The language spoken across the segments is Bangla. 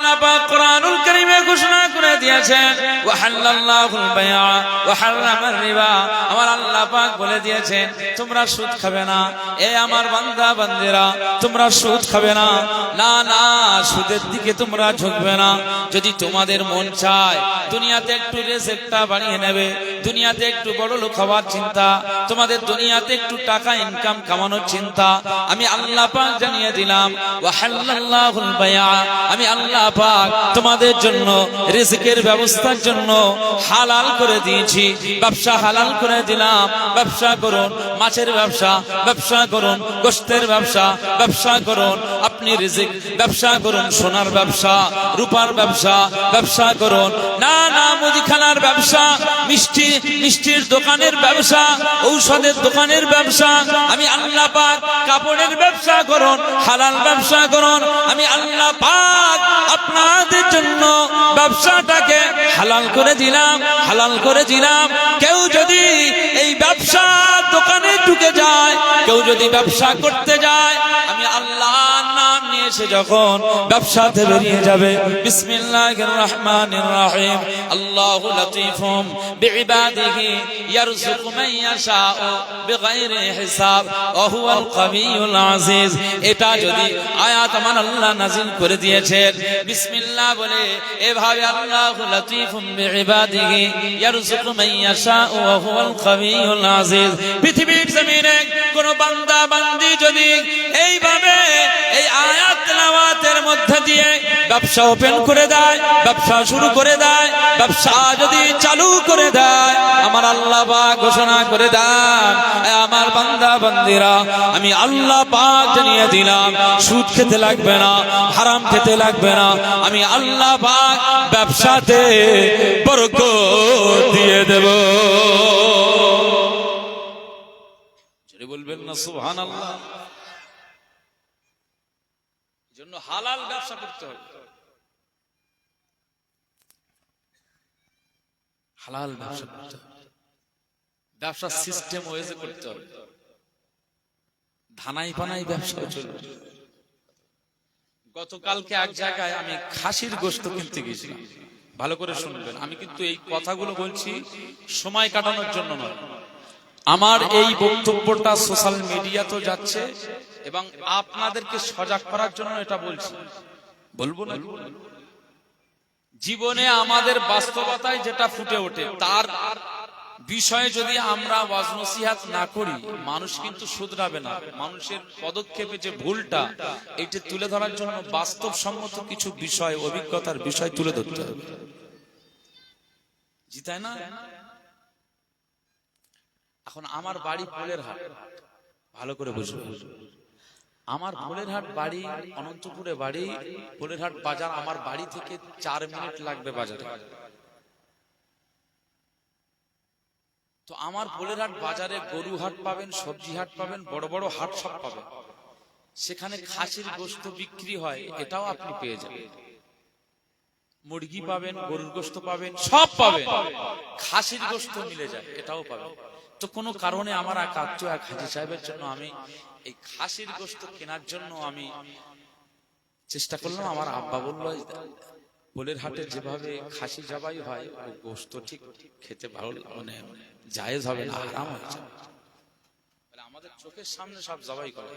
আল্লাহ পাক কোরআনুল কারীমে ঘোষণা করে দিয়েছেন ওয়া হালাল্লাহুল বাইআ ওয়া হারামার রিবা। আমার আল্লাহ পাক বলে দিয়েছেন তোমরা সুদ খাবে না। এ আমার বান্দা বান্দিরা, তোমরা সুদ খাবে না। না না, সুদের দিকে তোমরা ঝুঁকবে না। যদি তোমাদের মন চায় দুনিয়াতে একটু রিজিকটা বাড়িয়ে নেবে, দুনিয়াতে একটু বড় লোক হওয়ার চিন্তা, তোমাদের দুনিয়াতে একটু টাকা ইনকাম কামানোর চিন্তা, আমি আল্লাহ পাক জানিয়ে দিলাম ওয়া হালাল্লাহুল বাইআ, আমি আল্লাহ পাক তোমাদের জন্য রিজিকের ব্যবস্থার জন্য হালাল করে দিয়েছি। ব্যবসা হালাল করে দিলাম। ব্যবসা করুন, মাছের ব্যবসা, ব্যবসা করুন, গোশতের ব্যবসা, ব্যবসা করুন, আপনি রিজিক ব্যবসা করুন, সোনার ব্যবসা, রূপার ব্যবসা, ব্যবসা করুন। না না, মুদিখানার ব্যবসা, মিষ্টির দোকানের ব্যবসা, ঔষধের দোকানের ব্যবসা, আমি আল্লাহ পাক কাপড়ের ব্যবসা করুন, হালাল ব্যবসা করুন। আমি আল্লাহ পাক আপনাদের জন্য ব্যবসাটাকে হালাল করে দিলাম, হালাল করে দিলাম। কেউ যদি এই ব্যবসা দোকানে ঢুকে যায়, কেউ যদি ব্যবসা করতে যায়, আমি আল্লাহর নাম নিয়ে এসে যখন ব্যবসাতে বেরিয়ে যাবে, বিসমিল্লাহির রহমানির রহিম, আল্লাহু লাতীফুম বিইবাদিহি ইয়ারযুকু মান ইয়াশাউ বিগাইরি হিসাব ওয়া হুয়াল কাবিয়ুল আজিজ। এটা যদি আয়াত আমার আল্লাহ নাযিল করে দিয়েছেন, বিসমিল্লাহ বলে এভাবে আল্লাহু লাতীফুম বিইবাদিহি ইয়ারযুকু মান ইয়াশাউ ওয়া হুয়াল কাবিয়ুল আজিজ। পৃথিবীর জমিনে কোন বান্দা বান্দি যদি এইভাবে এই আয়াত তেলাওয়াতের মধ্যে দিয়ে ব্যবসা ওপেন করে দেয়, ব্যবসা শুরু করে দেয়, ব্যবসা যদি চালু করে দেয়, আমার আল্লাহ পাক ঘোষণা করে দেন আমার বান্দা বান্দিরা, আমি আল্লাহ পাক জানিয়ে দিলাম সুদ খেতে লাগবে না, হারাম খেতে লাগবে না। আমি আল্লাহ পাক ব্যবসাতে বরকত দিয়ে দেব। যদি বলবেন না সুবহানাল্লাহ। জন্য হালাল ব্যবসা করতে হবে, হালাল ব্যবসা করতে হবে, ব্যবসার সিস্টেম ওয়েজে করতে হবে। ধানাই পানাই ব্যবসা চলবে। গতকালকে এক জায়গায় আমি খাসির গোশত কিনতে গেছিলাম। ভালো করে শুনবেন, আমি কিন্তু এই কথাগুলো বলছি সময় কাটানোর জন্য নয়। আমার এই বক্তব্যটা সোশ্যাল মিডিয়াতেও যাচ্ছে এবং আপনাদেরকে সজাগ করার জন্য এটা বলছি। বলবো না, জীবনে আমাদের বাস্তবতায় যেটা ফুটে ওঠে তার বিষয়ে যদি আমরা ওয়াজ নসিহত না করি, মানুষ কিন্তু শুধরাবে না। মানুষের পদক্ষেপে যে ভুলটা, এইটা তুলে ধরার জন্য বাস্তবসম্মত কিছু বিষয়, অভিজ্ঞতার বিষয় তুলে ধরতে হবে, জি তাই না? এখন আমার বাড়ি পোলেরহাট, ভালো করে বুঝবো। আমার পোলেরহাট বাড়ি, অনন্তপুরে বাড়ি, পোলেরহাট বাজার আমার বাড়ি থেকে 4 মিনিট লাগবে বাজারে। তো আমার পোলেরহাট বাজারে গরু হাট পাবেন, সবজি হাট পাবেন, বড় বড় হাট সব পাবেন। সেখানে খাসির গোশত বিক্রি হয়, এটাও আপনি পেয়ে যাবেন। মুরগি পাবেন, গরুর গোশত পাবেন, সব পাবেন। খাসির গোশত মিলে যায়, এটাও পাবেন। তো কোনো কারণে আমার এক আত্মীয়, এক হাজী সাহেবের জন্য আমি এই খাসির গোশত কেনার জন্য আমি চেষ্টা করলাম। আমার আব্বা বলল, পোলেরহাটে যেভাবে খাসি জবাই হয় ও গোশত ঠিক খেতে ভালো, মানে জায়েজ হবে না, হারাম হয়ে যাবে। আমাদের চোখের সামনে সব জবাই করে,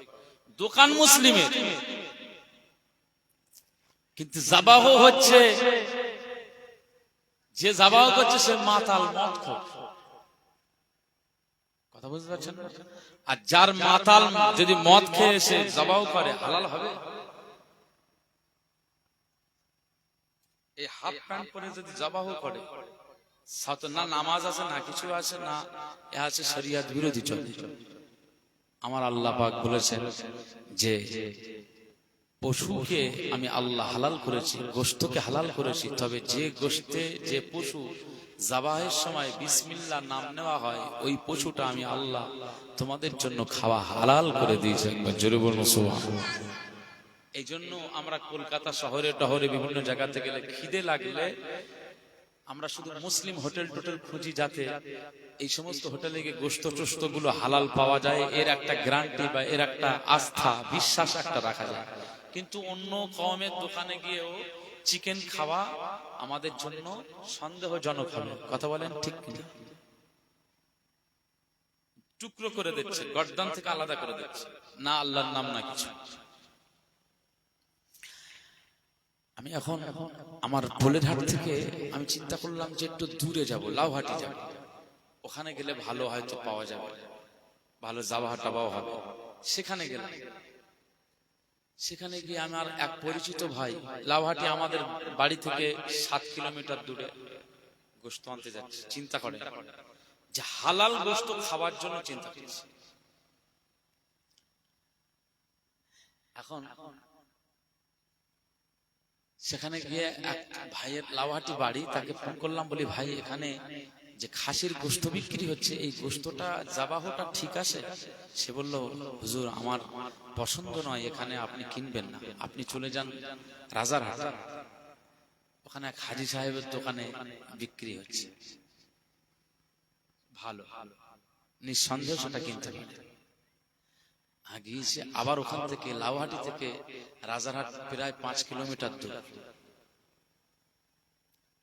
দোকান মুসলিমের, কিন্তু জবাহ হচ্ছে, যে জবাহ করছে সে মাতাল, মদখোর। কথা বুঝতে পারছেন? আর যার মাতাল যদি মদ খেয়ে সে জবাহ করে, হালাল হবে? এই হাফ প্যান্ট পরে যদি জবাহ করে, না নামাজ আছে, না কিছু আছে, না এ আছে শরিয়ত বিরোধী চলে। আমার আল্লাহ পাক বলেছেন যে পশুকে আমি আল্লাহ হালাল করেছি, গোশতকে হালাল করেছি, তবে যে গোশতে, যে পশু জবাহের সময় বিসমিল্লাহ নাম নেওয়া হয়, ওই পশুটা আমি আল্লাহ তোমাদের জন্য খাওয়া হালাল করে দিয়েছি। একবার জোরে বলুন সুবহানাল্লাহ। এই জন্য আমরা কলকাতা শহরে টহরে বিভিন্ন জায়গাতে গেলে খিদে লাগলে আমরা শুধু মুসলিম হোটেল টোটেল খুঁজি, যাতে এই সমস্ত হোটেলে গিয়ে গোশত টোস্ত গুলো হালাল পাওয়া যায়, এর একটা গ্যারান্টি বা এর একটা আস্থা, বিশ্বাস একটা রাখা যায়। কিন্তু অন্য কওমের দোকানে গিয়েও চিকেন খাওয়া আমাদের জন্য সন্দেহজনক হবে। কথা বলেন ঠিক কিনা? টুকরো করে দিচ্ছে, গর্দান থেকে আলাদা করে দিচ্ছে, না আল্লাহর নাম না কিছু। আমি এখন আমার পোলেরহাট থেকে আমি চিন্তা করলাম যে একটু দূরে যাব, লাউহাটি যাব। ওখানে গেলে ভালো হয়তো পাওয়া যাবে, ভালো জাবাহ টাবাও হবে। সেখানে গেলাম, সেখানে গিয়ে আমার এক পরিচিত ভাই, লাউহাটি আমাদের বাড়ি থেকে 7 কিলোমিটার দূরে, গোশত আনতে যাচ্ছে। চিন্তা করেন যে হালাল গোশত খাওয়ার জন্য চিন্তা করছে। এখন সেখানে গিয়ে এক ভাইয়ের লাউহাটি বাড়ি, তাকে ফোন করলাম, বলি ভাই এখানে যে খাসির গোশত বিক্রি হচ্ছে, এই গোশতটা জাবাহটা ঠিক আছে? সে বলল হুজুর আমার পছন্দ নয়, এখানে আপনি কিনবেন না, আপনি চলে যান রাজারহাট, ওখানে এক হাজী সাহেবের দোকানে বিক্রি হচ্ছে, ভালো, নিঃসন্দেহ সেটা কিনতে পারেন। গিয়েছে আবার ওখান থেকে লাউহাটি থেকে রাজারহাট প্রায় 5 কিলোমিটার দূর।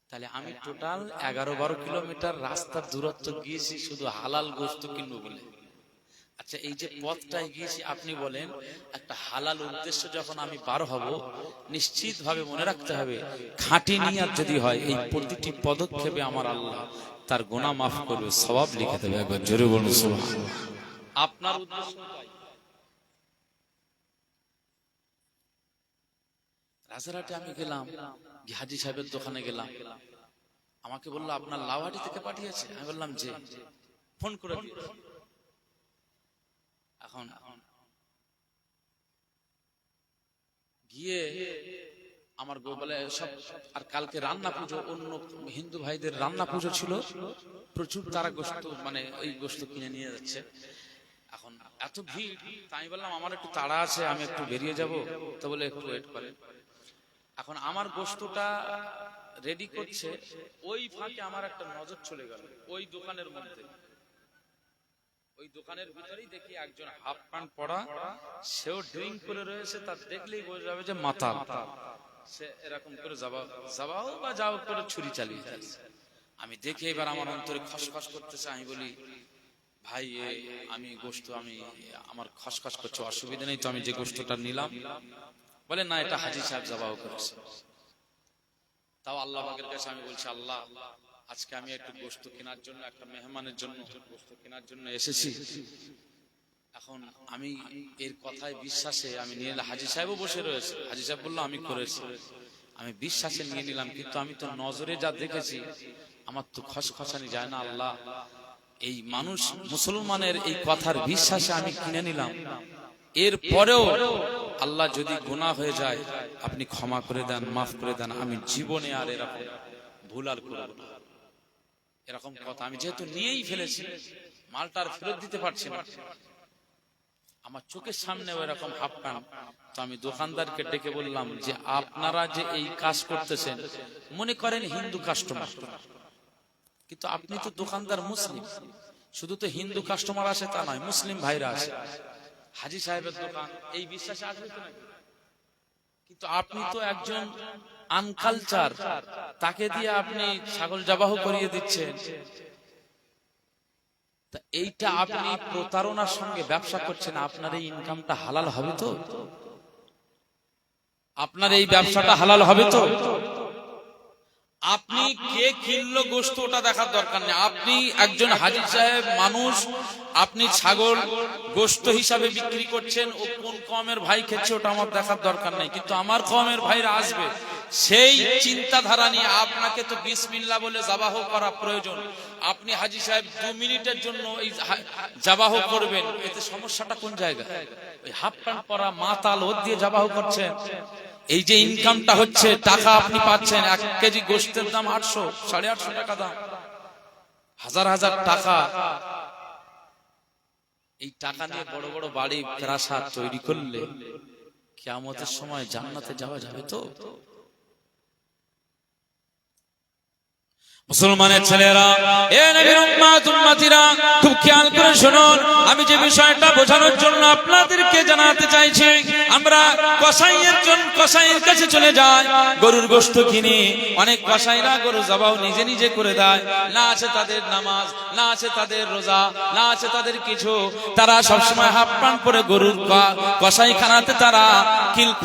তাহলে আমি টোটাল 11-12 কিলোমিটার রাস্তার দূরত্ব গিয়েছি শুধু হালাল গোশত কিনবো বলে। আচ্ছা, এই যে পথটায় গিয়েছি, আপনি বলেন একটা হালাল উদ্দেশ্য যখন আমি বার হব, নিশ্চিত ভাবে মনে রাখতে হবে খাঁটি নিয়ত যদি হয়, এই প্রতিটি পদক্ষেপে আমার আল্লাহ তার গুনাহ মাফ করবে, সওয়াব লিখে দেবে। একবার জোরে বলুন সুবহানাল্লাহ। আপনার উদ্দেশ্য রাজারহাটে আমি গেলাম, হাজী সাহেবের দোকানে গেলাম, আমাকে বললো আপনার লাউহাটি থেকে পাঠিয়েছে। আমি বললাম যে, ফোন করে দিই। এখন গিয়ে আমার বলে সব, আর কালকে রান্না পুজো, অন্য হিন্দু ভাইদের রান্না পুজো ছিল, প্রচুর তারা গোশত মানে ওই গোশত কিনে নিয়ে যাচ্ছে। এখন এত ভিড়, তাই বললাম আমার একটু তাড়া আছে, আমি একটু বেরিয়ে যাব, তো বলে একটু ওয়েট করেন। এখন আমার গোশতটা রেডি করছে, ওই ফাঁকে আমার একটা নজর চলে গেল ওই দোকানের মধ্যে। ওই দোকানের ভিতরেই দেখি একজন হাফ প্যান্ট পরা, সেও ড্রিঙ্ক করে রয়েছে, তার দেখলেই বোঝা যাবে যে মাতাল। সে এরকম করে যাবাও বা যাও করে ছুরি চালিয়ে যাচ্ছে। আমি দেখে এবার আমার অন্তরে খসখস করতেছে। আমি বলি ভাই আমি গোশত, আমি আমার খসখস করছে, অসুবিধা নেই তো, আমি যে গোশতটা নিলাম। বলে না, এটা হাজী সাহেব জবাহ করেছে। তাও আল্লাহ পাকের কাছে আমি বলছি, আল্লাহ আজকে আমি একটু গোশত কেনার জন্য, একটা মেহমানের জন্য গোশত কেনার জন্য এসেছি। এখন আমি এর কথায় বিশ্বাসে আমি নিয়ে নিলাম। হাজী সাহেবও বসে রয়েছে, হাজী সাহেব বললো আমি করেছি, আমি বিশ্বাসে নিয়ে নিলাম। কিন্তু আমি তো নজরে যা দেখেছি আমার তো খসখসানি যায় না। আল্লাহ, এই মানুষ মুসলমানের এই কথার বিশ্বাসে আমি কিনে নিলাম, এর পরেও আল্লাহ যদি গুনাহ হয়ে যায় আপনি ক্ষমা করে দেন, মাফ করে দেন, আমি জীবনে আর এরকম ভুল আর করব না। এরকম কথা আমি যেহেতু নিয়েই ফেলেছি, মালটা আর ফেরত দিতে পারছি না। আমার চোখের সামনে এরকম হাফ প্যান্ট, তো আমি দোকানদারকে ডেকে বললাম যে আপনারা যে এই কাজ করতেছেন, মনে করেন হিন্দু কাস্টমার, কিন্তু আপনি তো দোকানদার মুসলিম, শুধু তো হিন্দু কাস্টমার আসে তা নয়, মুসলিম ভাইরা আসে। হাজী সাহেবের দোকান, এই বিশ্বাসে আসবে তো নাকি? কিন্তু আপনি তো একজন আনকালচার, তাকে দিয়ে আপনি ছাগল জবাহ করিয়ে দিচ্ছেন। তা এইটা আপনি প্রতারণার সঙ্গে ব্যবসা করছেন, আপনার এই ইনকামটা হালাল হবে তো? আপনার এই ব্যবসাটা হালাল হবে তো? আপনি কে কিনলো গোশত ওটা দেখার দরকার নেই। আপনি একজন হাজী সাহেব মানুষ, আপনি ছাগল গোশত হিসাবে বিক্রি করছেন, ও কোন কওমের ভাই খেচ্ছে ওটা আমার দেখার দরকার নেই। কিন্তু আমার কওমের ভাইরা আসবে, সেই চিন্তাধারা নিয়ে আপনাকে তো বিসমিল্লাহ বলে জাবাহ করা প্রয়োজন। আপনি হাজী সাহেব 2 মিনিটের জন্য এই জাবাহ করবেন, এতে সমস্যাটা কোন জায়গায়? ওই হাফ প্যান্ট পরা মাতাল ওর দিয়ে জাবাহ করছেন। এই যে ইনকামটা হচ্ছে, টাকা আপনি পাচ্ছেন, 1 কেজি গোশতের দাম 800, 850 টাকা দাম, হাজার হাজার টাকা। এই টাকা নিয়ে বড় বড় বাড়ি প্রাসাদ তৈরি করলে কিয়ামতের সময় জান্নাতে যাওয়া যাবে তো? মুসলমানের ছেলেরা, এ নবীর উম্মত উম্মতিরা, খুব খেয়াল করে শুনুন। আমি যে বিষয়টা বোঝানোর জন্য আপনাদেরকে জানাতে চাইছি, আমরা কসাইয়ের কাছে চলে যায়, গরুর গোশত কিনে। অনেক কসাইরা গরু জবাও নিজে নিজে করে দেয়, না আছে তাদের নামাজ, না আছে তাদের রোজা, না আছে তাদের কিছু। তারা সবসময় হাফ প্যান্ট পরে গরুর কসাইখানাতে তারা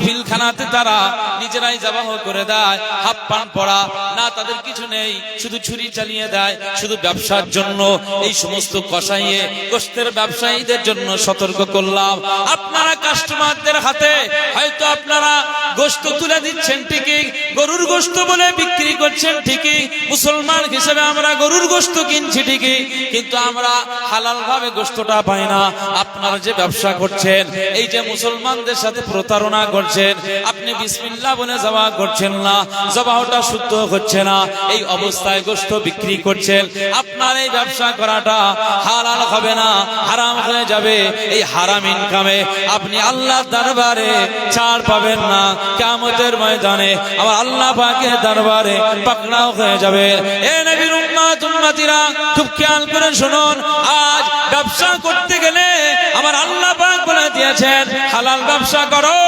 খিলখানাতে তারা নিজেরাই জবাহ করে দেয়, হাফ প্যান্ট পরা, না তাদের কিছু নেই, শুধু ছুরি চালিয়ে দেয় শুধু ব্যবসার জন্য। এই সমস্ত কসাইয়ে গোশতের ব্যবসায়ীদের জন্য সতর্ক করলাম, আপনারা কাস্টমারদের হাতে হয়তো আপনারা গোশত তুলে দিচ্ছেন ঠিকই, গরুর গোশত বলে বিক্রি করছেন ঠিকই, মুসলমান হিসেবে আমরা গরুর গোশত কিনছি ঠিকই, কিন্তু আমরা হালাল ভাবে গোশতটা পাই না। আপনারা যে ব্যবসা করছেন, এই যে মুসলমানদের সাথে প্রতারণা করছেন, আপনি বিসমিল্লাহ বলে জবাহ করছেন না, জবাহটা শুদ্ধ হচ্ছে না, এই অবস্থায় গোশত বিক্রি করছেন, আপনার এই ব্যবসা করাটা হালাল হবে না, হারাম হয়ে যাবে। এই হারাম ইনকামে আপনি আল্লাহর দরবারে ছাড় পাবেন না, কিয়ামতের ময়দানে আমার আল্লাহ পাকের দরবারে পাকড়াও হয়ে যাবে। এ নবীর উম্মতিরা খুব খেয়াল করে শুনুন, আজ ব্যবসা করতে গেলে আমার আল্লাহ পাক বলে দিয়েছেন হালাল ব্যবসা করো।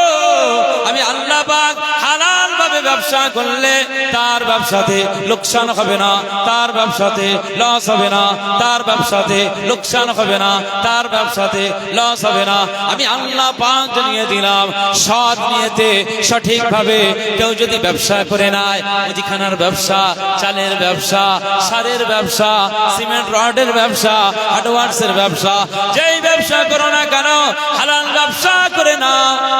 আমি আল্লাহ পাক হালাল ভাবে ব্যবসা করলে তার ব্যবসাতে লোকসান হবে না, তার ব্যবসাতে লস হবে না, তার ব্যবসাতে লোকসান হবে না, তার ব্যবসাতে লস হবে না। আমি আল্লাহ পাক জানিয়ে দিলাম, সৎ নিয়তে সঠিকভাবে কেউ যদি ব্যবসা করে নেয়, মুদিখানার ব্যবসা, চালের ব্যবসা, সারের ব্যবসা, সিমেন্ট রডের ব্যবসা, হার্ডওয়্যারসের ব্যবসা, যেই ব্যবসা করো না কেন হালাল ব্যবসা করে না।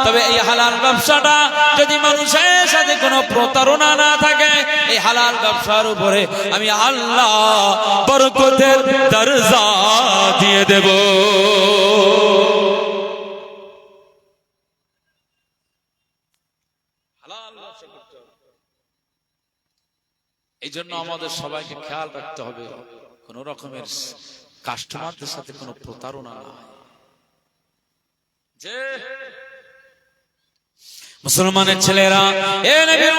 তবে এই হালাল ব্যবসাটা যদি মানুষের সাথে কোনো প্রতারণা না থাকে, এই হালাল ব্যবসার উপরে আমি আল্লাহ বরকতের দরজা দিয়ে দেব। এই জন্য আমাদের সবাইকে খেয়াল রাখতে হবে, কোন রকমের কাস্টমারদের সাথে কোনো প্রতারণা না। যে মুসলমানের ছেলেরা, এ নবীর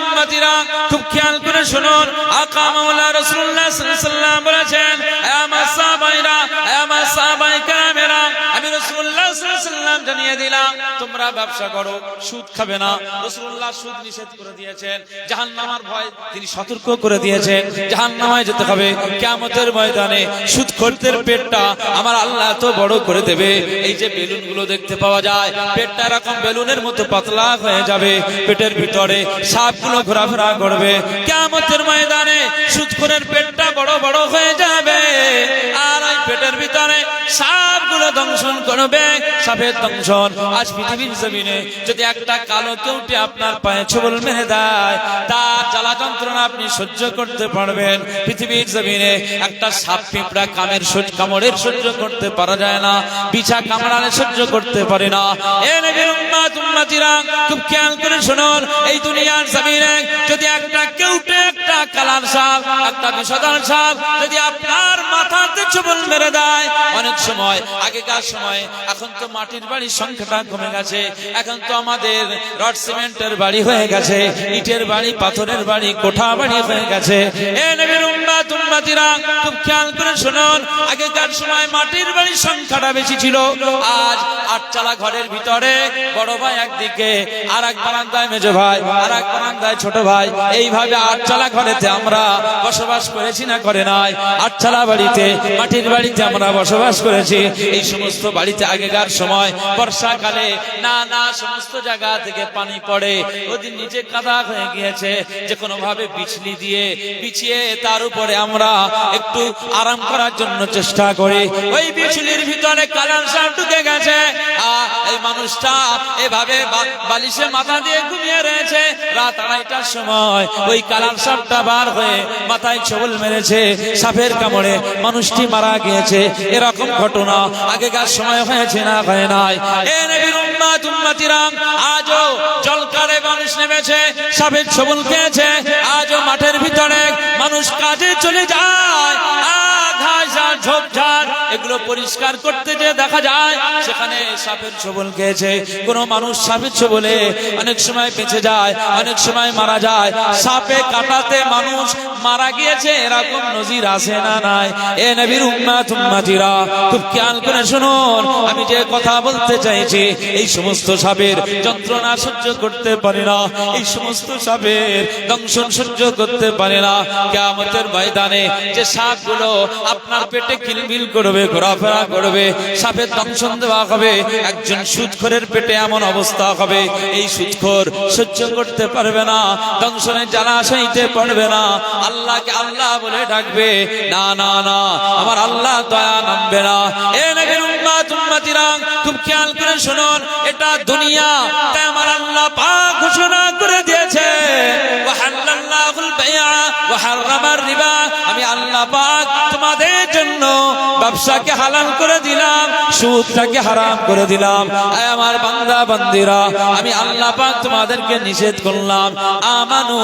উম্মতিরা খুব খেয়াল করে শুনুন, আকা মাওলা রাসূলুল্লাহ সাল্লাল্লাহু আলাইহি ওয়াসাল্লাম বলেছেন, হে আমার সাহাবাইরা, হে আমার সাহাবায়ে কেরামেরা, আমি রাসূলুল্লাহ সাল্লাল্লাহু আলাইহি ওয়াসাল্লাম জানিয়ে দিলাম তোমরা ব্যবসা করো, সুদ খাবে না। রাসূলুল্লাহ সুদ নিষেধ করে দিয়েছেন, জাহান্নামের ভয় তিনি সতর্ক করে দিয়েছেন, জাহান্নামে যেতে হবে। কিয়ামতের ময়দানে সুদখোরদের পেটটা আমার আল্লাহ এত বড় করে দেবে, এই যে বেলুনগুলো দেখতে পাওয়া যায়, পেটটা এরকম বেলুনের মতো পাতলা হয়ে যাবে, পেটের ভিতরে সাপগুলো ঘোরাফেরা করবে। কিয়ামতের ময়দানে সুদখোরের পেটটা বড় বড় হয়ে যাবে, আর ওই পেটের ভিতরে সাপগুলো দংশন করবে, সাপের দংশন। আজ পৃথিবীর জমিনে যদি একটা কালো কেউটে আপনার পায়ে ছোবল মেরে দেয়, তার জ্বালা যন্ত্রণা আপনি সহ্য করতে পারবেন? পৃথিবীর জমিনে একটা সাপ পিঁপড়া কামড়ের সহ্য করতে পারা যায় না, বিছা কামড়ালে সহ্য করতে পারে না। এ নবীর উম্মতিরা খুব খেয়াল করে শুনুন, এই দুনিয়ার জমিনে যদি একটা কেউটে, একটা কালার সাপ, একটা বিষধর সাপ যদি আপনার মাথাতে ছোবল মেরে দেয়, অনেক সময় আগেকার সময়, এখন তো মাটির বাড়ির সংখ্যাটা কমে গেছে, এখন তো আমাদের রড সিমেন্টের বাড়ি হয়ে গেছে, ইটের বাড়ি, পাথরের বাড়ি, কোঠা বাড়ি হয়ে গেছে। এ নবীর উম্মতিরা খুব খেয়াল করে শুনুন, আগেকার সময় মাটির বাড়ির সংখ্যাটা বেশি ছিল। আজ আটচালা ঘরের ভিতরে বড় ভাই একদিকে, আর এক বারান্দায় মেজ ভাই, আর এক বারান্দায় ছোট ভাই, এইভাবে আটচালা ঘরেতে আমরা বসবাস করেছি না করে নাই? আটচালা বাড়িতে, মাটির বাড়িতে আমরা বসবাস করেছি। এই সমস্ত বাড়িতে আগেকার সময় বর্ষাকালে না সমস্ত জায়গা থেকে পানি পড়ে, ওদিন নিচে কাদা হয়ে গিয়েছে, যে কোনো ভাবে বিছলি দিয়ে বিছিয়ে তার উপরে আমরা একটু আরাম করার জন্য চেষ্টা করি। ওই বিছলির ভিতরে কালার সাপ ঢুকে গেছে, এই মানুষটা এভাবে বালিশে মাথা দিয়ে ঘুমিয়ে রয়েছে। রাত 2:30টার সময় ওই কালার সাপটা বার হয়ে মাথায় ছোবল মেরেছে, সাপের কামড়ে মানুষটি মারা গিয়েছে। এরকম ঘটনা আগেকার সময় হয়েছে না হয় নাই? এ নবীর উম্মতিরা, আজও জলকারে মানুষ নেমেছে, সাপের ছোবল খেয়েছে, আজও মাঠের ভিতরে মানুষ কাজে চলে যায়, ঘাস আর ঝোপঝাড় এগুলো পরিষ্কার করতে যে দেখা যায় সেখানে সাপের ছোবল খেয়েছে। কোন মানুষ সাপের ছোবলে অনেক সময় বেঁচে যায়, অনেক সময় মারা যায়। সাপে কাটাতে মানুষ মারা গিয়েছে, এরকম নজির আছে না নাই? এ নবীর উম্মত উম্মতিরা খুব খেয়াল করে শুনুন, আমি যে কথা বলতে চাইছি, এই সমস্ত সাপের যন্ত্রণা সহ্য করতে পারে না, এই সমস্ত সাপের দংশন সহ্য করতে পারে না। কিয়ামতের ময়দানে যে সাপগুলো আপনার পেটে কিলবিল করবে, ঘোরাফেরা করবে, সাপের দংশন দেওয়া হবে, একজন সুদখোরের পেটে এমন অবস্থা হবে, এই সুদখোর সহ্য করতে পারবে না, দংশনের জ্বালা সইতে পারবে না, আল্লাহকে আল্লাহ বলে ডাকবে, না না না, আমার আল্লাহ দয়া নামবে না। এ নবীর উম্মত উম্মতিরা খুব খেয়াল করে শুনুন, এটা দুনিয়া, তাই আমার আল্লাহ পাক ঘোষণা করে দিয়েছে, ওয়াহাল্লাল্লাহুল বাইআ ওয়া হারামার রিবা, আমি আল্লাহ পাক তোমাদের জন্য ব্যবসাকে হালাল করে দিলাম, সুদটাকে হারাম করে দিলাম। আয় আমার বান্দা বান্দিরা, আমি আল্লাহ পাক তোমাদেরকে নিষেধ করলাম, আমানু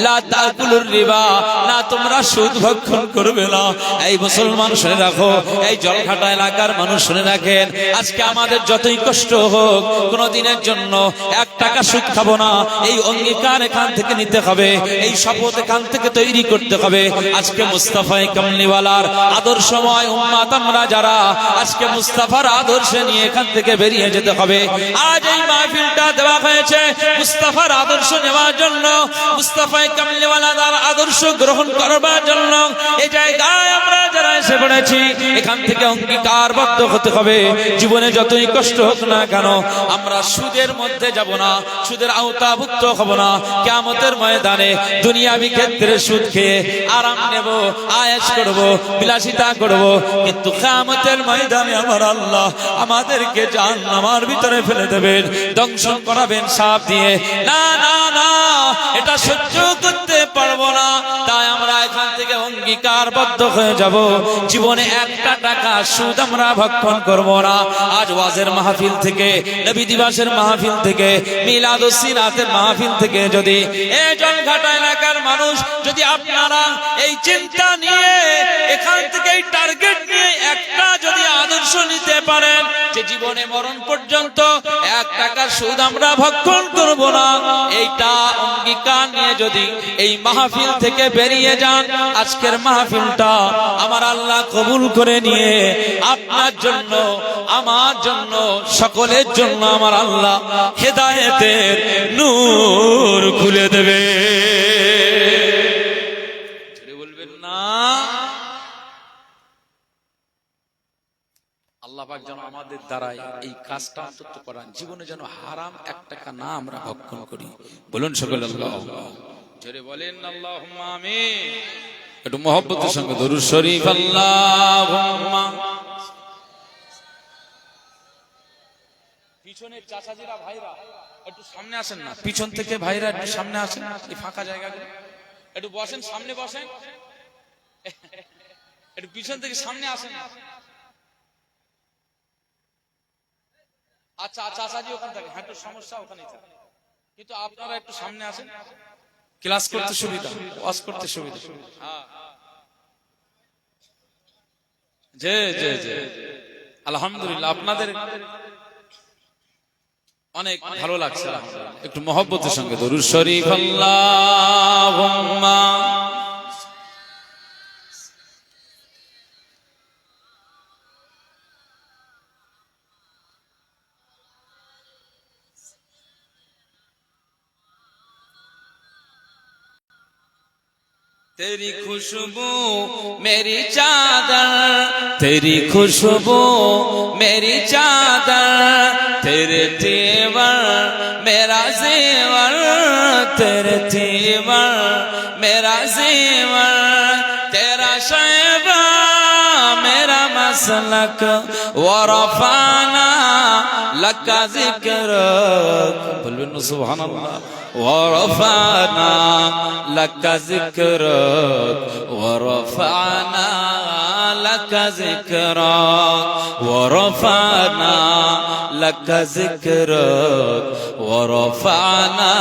লা তাকুলুর রিবা, না তোমরা সুদ ভক্ষণ করবে না। এই মুসলমান শুনে রাখো, এই জলঘাটা এলাকার মানুষ শুনে রাখেন, আজকে আমাদের যতই কষ্ট হোক, কোন দিনের জন্য 1 টাকা সুদ খাবো না, এই অঙ্গীকার এখান থেকে নিতে হবে, এই শপথ এখান থেকে তৈরি করতে হবে। আজকে মুস্তাফা কামলিওয়ালার আদর্শময় উম্মত আমরা যারা, আজকে মুস্তাফার আদর্শে নিয়ে এখান থেকে বেরিয়ে যেতে হবে। আজ এই মাহফিলটা দেওয়া হয়েছে মুস্তাফার আদর্শ নেওয়ার জন্য, মুস্তাফা কামলিওয়ালার আদর্শ গ্রহণ করবার জন্য। এই জায়গায় আমরা যারা এসে পড়েছি, এখান থেকে অঙ্গীকারবদ্ধ হতে হবে, জীবনে যতই কষ্ট হোক না কেন, আমরা সুদের মধ্যে যাব না, সুদের আওতাভুক্ত হব না। কিয়ামতের ময়দানে দুনিয়াবি ক্ষেত্রে সুদ খেয়ে আরাম নেব, আয়েশ করব, বিলাসিতা করব, কিন্তু কিয়ামতের ময়দানে আমার আল্লাহ আমাদেরকে জাহান্নামের ভিতরে ফেলে দেবেন, দংশন করাবেন সাপ দিয়ে। না না না, এটা সহ্য করতে পারবো না। তাই আমরা এখান থেকে অঙ্গীকারবদ্ধ হয়ে যাব, জীবনে 1 টাকা সুদ আমরা ভক্ষণ করব না। আজ ওয়াজের মাহফিল থেকে, নবী দিবসের মাহফিল থেকে, মিলাদুস সিরাতের মাহফিল থেকে যদি এই জলঘাটা এলাকার মানুষ, যদি আপনারা এই চিন্তা নিয়ে, এখান থেকে এই টার্গেট নিয়ে একটা যদি আদর্শ নিতে পারেন যে জীবনে মরণ পর্যন্ত 1 টাকা সুদ আমরা ভক্ষণ করব না, এইটা অঙ্গীকার নিয়ে যদি এই মাহফিল থেকে বেরিয়ে যান, আজকের মাহফিলটা আমার আল্লাহ কবুল করে নিয়ে আপনার জন্য, আমার জন্য, সকলের জন্য আমার আল্লাহ হেদায়েতের নূর খুলে দেবে। বলবেন না, আল্লাহ পাক যেন আমাদের দ্বারাই এই কাজটা অন্তত করান, জীবনে যেন হারাম 1 টাকা না আমরা ভক্ষণ করি। বলুন সকলে আল্লাহুম্মা, জোরে বলেন আল্লাহুম্মা আমিন। একটু মহব্বতের সঙ্গে দরুদ শরীফ আল্লাহুম্মা। পিছনের চাচাজিরা ভাইরা একটু সামনে আসেন না, পিছন থেকে ভাইরা একটু সামনে আসেন, এই ফাঁকা জায়গাগুলো একটু বসেন, সামনে বসেন, একটু পিছন থেকে সামনে আসেন। আচ্ছা আচ্ছা, চাচাজি ওখানে থাকে, হ্যাঁ একটু সমস্যা ওখানেই থাকে, কিন্তু আপনারা একটু সামনে আসেন, ক্লাস করতে সুবিধা, ওয়াজ করতে সুবিধা। জি জি জি, আলহামদুলিল্লাহ, আপনাদের অনেক ভালো লাগছে, একটু মহব্বতের সঙ্গে দরুদ শরীফ আল্লাহুম্মা। तेरी खुशबू मेरी चादर, तेरी खुशबू मेरी चादर, तेरे तेवर मेरा जेवर, तेरे तेवर मेरा जेवर, तेरा शैबा मेरा मसलक, वरफाना लका जिक्रक। बोलबेन सुबहानाल्लाह। ورفعنا لك ذكرك، ورفعنا لك ذكرك، ورفعنا لك ذكرك، ورفعنا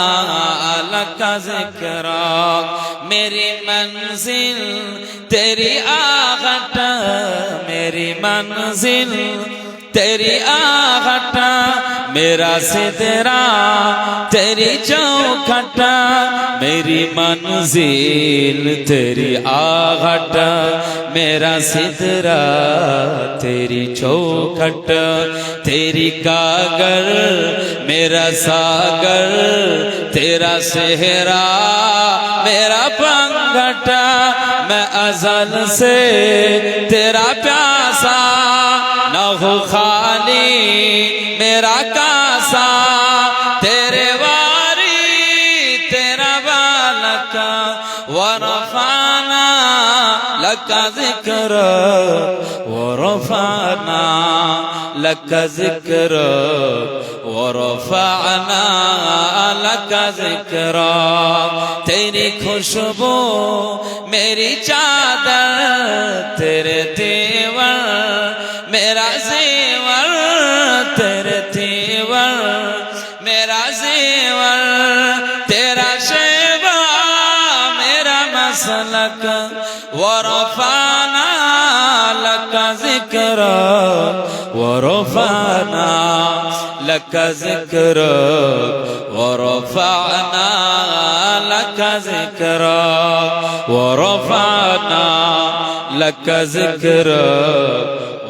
لك ذكرك। मेरी मंजिल तेरी आगट मेरी मंजिल तेरी आहट, मेरा सिदरा तेरी चौखट, मेरी मंजिल तेरी आहट, मेरा सिदरा तेरी चौखट, तेरी कागर मेरा सागर, तेरा सेहरा मेरा पंगट, मैं अज़ल से तेरा प्यासा, न हो खाली मेरा कासा, तेरे वारी तेरा बालक, वरफाना लका ज़िक्र, वरफाना लका ज़िक्र, वरफाना लका ज़िक्र, तेरी खुशबू मेरी चादर, तेरे तेवर मेरा ज़ेवर, तेरे तेवर मेरा ज़ेवर, तेरा शेवा मेरा मसलक, वरफाना लका ज़िक्र, वरफाना लका ज़िक्र, वरफाना लका ज़िक्र, वरफाना लका ज़िक्र,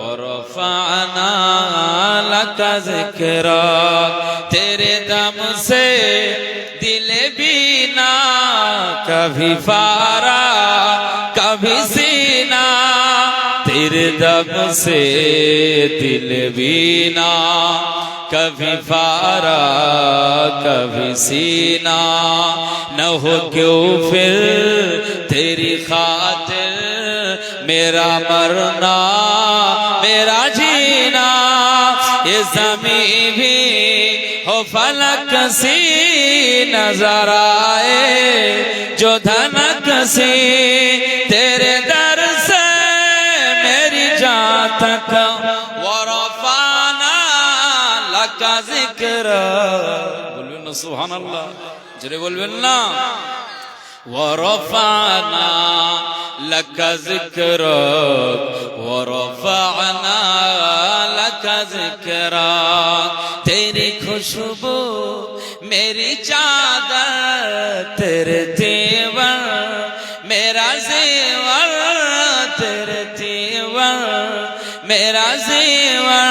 वरफाना लका ज़िक्र, तेरे दम से दिले बीना, कभी फारा कभी सीना, तेरे दम से दिल बीना, कभी फारा कभी सीना, न हो क्यों फिर तेरी खातिर मेरा मरना मेरा जीना, ये ज़मीं भी हो फलक सी नजर आए जो धनक सी, तेरे दर से मेरी जान तक, वरफाना लका ज़िक्र, बोलবেন না সুবহানাল্লাহ, জোরে বলবেন না, वरफाना लका ज़िक्र, वरफाना लका ज़िक्र, तेरी खुशबू मेरी चादर, तेरे तेवर मेरा ज़ेवर, तेरे तेवर मेरा ज़ेवर,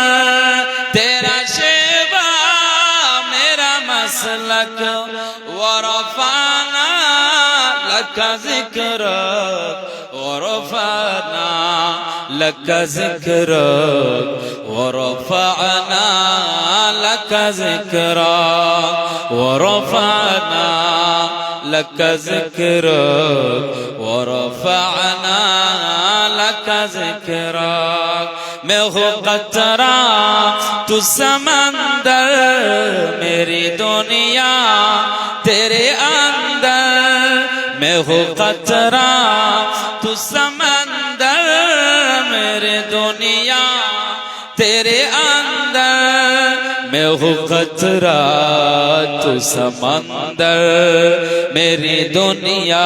तेरा शेवा मेरा मसलक, वरफाना लका ज़िक्र, वरफाना लका ज़िक्र, वरफाना लका ज़िक्र, वरफाना लका ज़िक्र, वरफाना लका ज़िक्र, मैं हूँ कतरा तू समंदर, मेरी दुनिया तेरे अंदर, मैं हूँ कतरा तू समंदर, मेरे दुनिया तेरे अंदर, मैं हूँ कतरा तू समंदर, मेरी दुनिया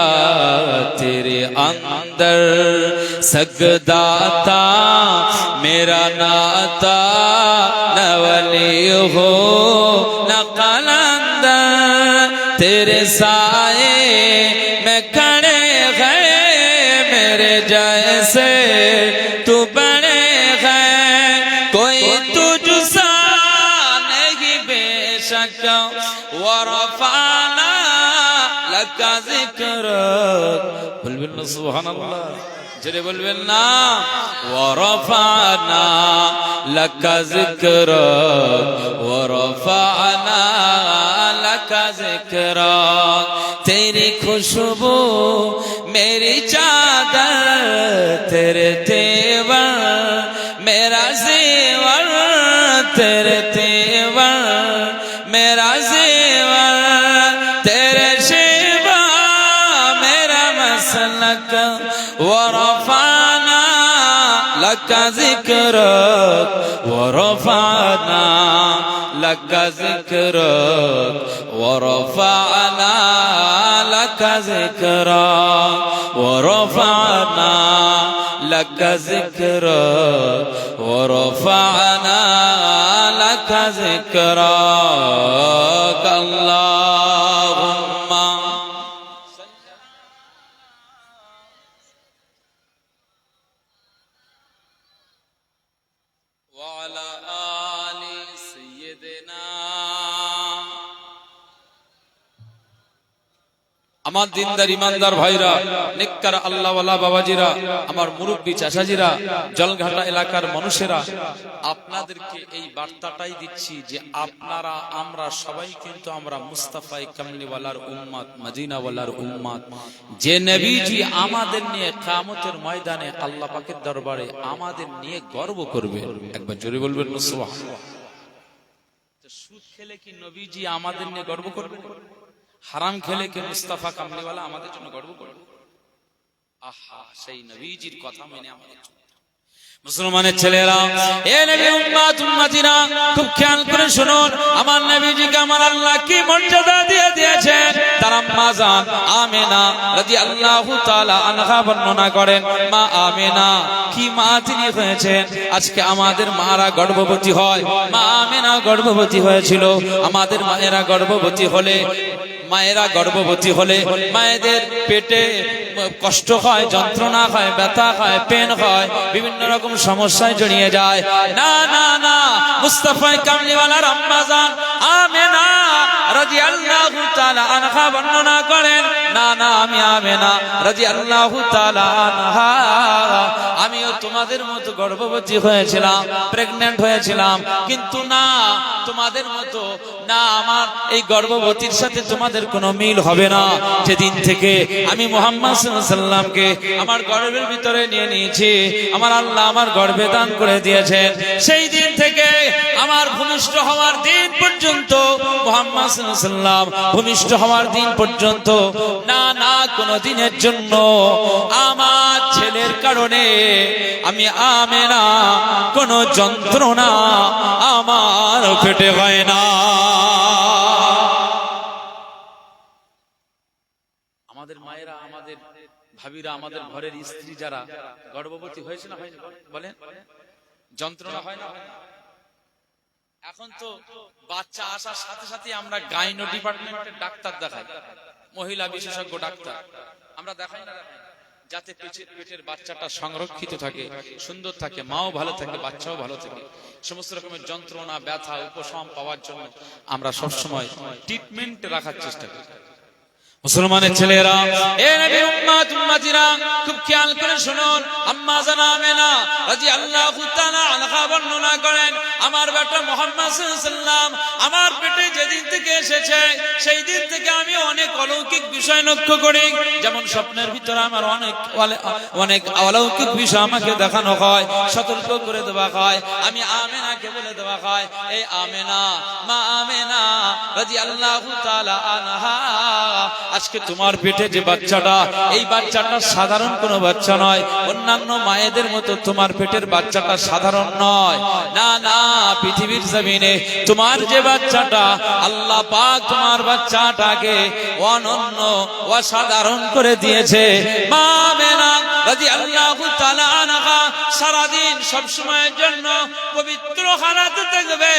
तेरे अंदर, सगदाता मेरा नाता, न वली हो न कलंदर, तेरे साए में खड़े गए मेरे जैसे तू बड़े गए, कोई तुझसा नहीं बेशक, वरफाना लका ज़िक्र, बोलবেন না সুবহানাল্লাহ, জোরে বলবেন না, वरफाना लका ज़िक्र, वरफाना लका ज़िक्र, तेरी खुशबू मेरी चादर, तेरे तेवर मेरा ज़ेवर, तेरे तेवर मेरा ज़ेवर, तेरे शेवा मेरा मसलक, वरफाना लका ज़िक्र, वरफाना लका ज़िक्र, वरफाना लका ज़िक्र, वरफाना লাকা যিকরাক ওয়া রাফা'না লাকা যিকরাক আল্লাহুম্মা ওয়া আলা আলি সাইয়্যিদিনা। আমার দিনদার ইমানদার ভাইরা, নেককার আল্লাহওয়ালা বাবাজিরা, আমার মুরব্বী চাচাজিরা, জলঘাটা এলাকার মানুষেরা, আপনাদেরকে এই বার্তাটাই দিচ্ছি যে আপনারা আমরা সবাই কিন্তু আমরা মুস্তাফায়ে কামলিওয়ালার উম্মত, মদিনাওয়ালার উম্মত। যে নবীজি আমাদের নিয়ে কিয়ামতের ময়দানে আল্লাহ পাকের দরবারে আমাদের নিয়ে গর্ব করবে, একবার জোরে বলবেন না সুবহানাল্লাহ। তো সুদ খেলে কি নবীজি আমাদের নিয়ে গর্ব করবে? হারাম খেলে কি মুস্তাফা কামলিওয়ালা আমাদের জন্য গর্ব করবে? আহা, সেই নবীজির কথা মেনে আমাদের মুসলমানের ছেলেরা, এ নবী উম্মত উম্মতিরা, খুব খেয়াল করে শুনুন, আমার নবীজিকে আমার আল্লাহ কি মর্যাদা দিয়ে দিয়েছেন। তার আম্মা জান আমেনা রাদিয়াল্লাহু তাআলা আনহা বর্ণনা করেন, মা আমেনা কি মা তিনি হয়েছেন। আজকে আমাদের মারা গর্ভবতী হয়, মা আমেনা গর্ভবতী হয়েছিল। আমাদের মায়েরা গর্ভবতী হলে মায়েদের পেটে কষ্ট হয়, যন্ত্রণা হয়, ব্যথা হয়, পেন হয়, বিভিন্ন রকম সমস্যায় জড়িয়ে যায়। না না না, মুস্তাফা কামলিওয়ালার আম্মা জান আমেনা রাদিয়াল্লাহু তাআলা আনহা বর্ণনা করেন, না না, আমি আমেনা রাদিয়াল্লাহু তাআলা আনহা আমিও তোমাদের মতো গর্ভবতী হয়েছিলাম, প্রেগন্যান্ট হয়েছিলাম, কিন্তু না তোমাদের মতো না, আমার এই গর্ভবতীর সাথে তোমাদের কোনো মিল হবে না। যেদিন থেকে আমি মুহাম্মদ সাল্লাল্লাহু আলাইহি ওয়াসাল্লামকে আমার গর্ভের ভিতরে নিয়ে নিয়েছি, আমার আল্লাহ আমার গর্ভে দান করে দিয়েছেন, সেই দিন থেকে আমার ভূমিষ্ঠ হওয়ার দিন পর্যন্ত, মুহাম্মদ সাল্লাল্লাহু আলাইহি ওয়াসাল্লাম ভূমিষ্ঠ হওয়ার দিন পর্যন্ত না না কোনো দিনের জন্য আমার ছেলের কারণে আমি আমেনা কোনো যন্ত্রণা আমার পেটে হয় না। আমাদের মায়েরা, আমাদের ভাবিরা, আমাদের ঘরের স্ত্রী যারা গর্ভবতী হয়েছে না হয়নি বলেন, যন্ত্রণা হয় না? এখন তো বাচ্চা আসার সাথে সাথে আমরা গাইনো ডিপার্টমেন্টের ডাক্তার দেখাই, মহিলা বিশেষজ্ঞ ডাক্তার আমরা দেখাই না, যাতে পেটের বাচ্চাটা সংরক্ষিত থাকে, সুন্দর থাকে, মাও ভালো থাকে, বাচ্চাও ভালো থাকে। সমস্ত রকমের যন্ত্রণা, ব্যথা, উপশম পাওয়ার জন্য আমরা সবসময় ট্রিটমেন্ট রাখার চেষ্টা করি। মুসলমানের ছেলেরা, এ নবী উম্মত উম্মতিরা, খুব খেয়াল করে শুনুন, আম্মা জান আমেনা রাদিয়াল্লাহু তাআলা আনহা বর্ণনা করেন, আমার বেটা মুহাম্মদ সাল্লাল্লাহু আলাইহি ওয়াসাল্লাম আমার পেটে যেদিন থেকে এসেছে সেই দিন থেকে আমি অনেক অলৌকিক বিষয় লক্ষ্য করি। যেমন স্বপ্নের ভিতরে আমার অনেক অলৌকিক বিষয় আমাকে দেখানো হয়, সতর্ক করে দেওয়া হয়, আমি আমেনাকে বলে দেওয়া হয়, এই আমেনা, মা আমেনা রাদিয়াল্লাহু তাআলা আনহা, আজকে তোমার পেটে যে বাচ্চাটা, এই বাচ্চাটা সাধারণ কোনো বাচ্চা নয়, অন্যান্য মায়েদের মতো তোমার পেটের বাচ্চাটা সাধারণ নয়। না না, পৃথিবীর জমিনে তোমার যে বাচ্চাটা, আল্লাহ পাক তোমার বাচ্চাটাকে অনন্য, অসাধারণ করে দিয়েছে। মা আমেনা রাদিয়াল্লাহু তাআলা আনহা সারাদিন সব সময়ের জন্য পবিত্র হালাতে থাকবে,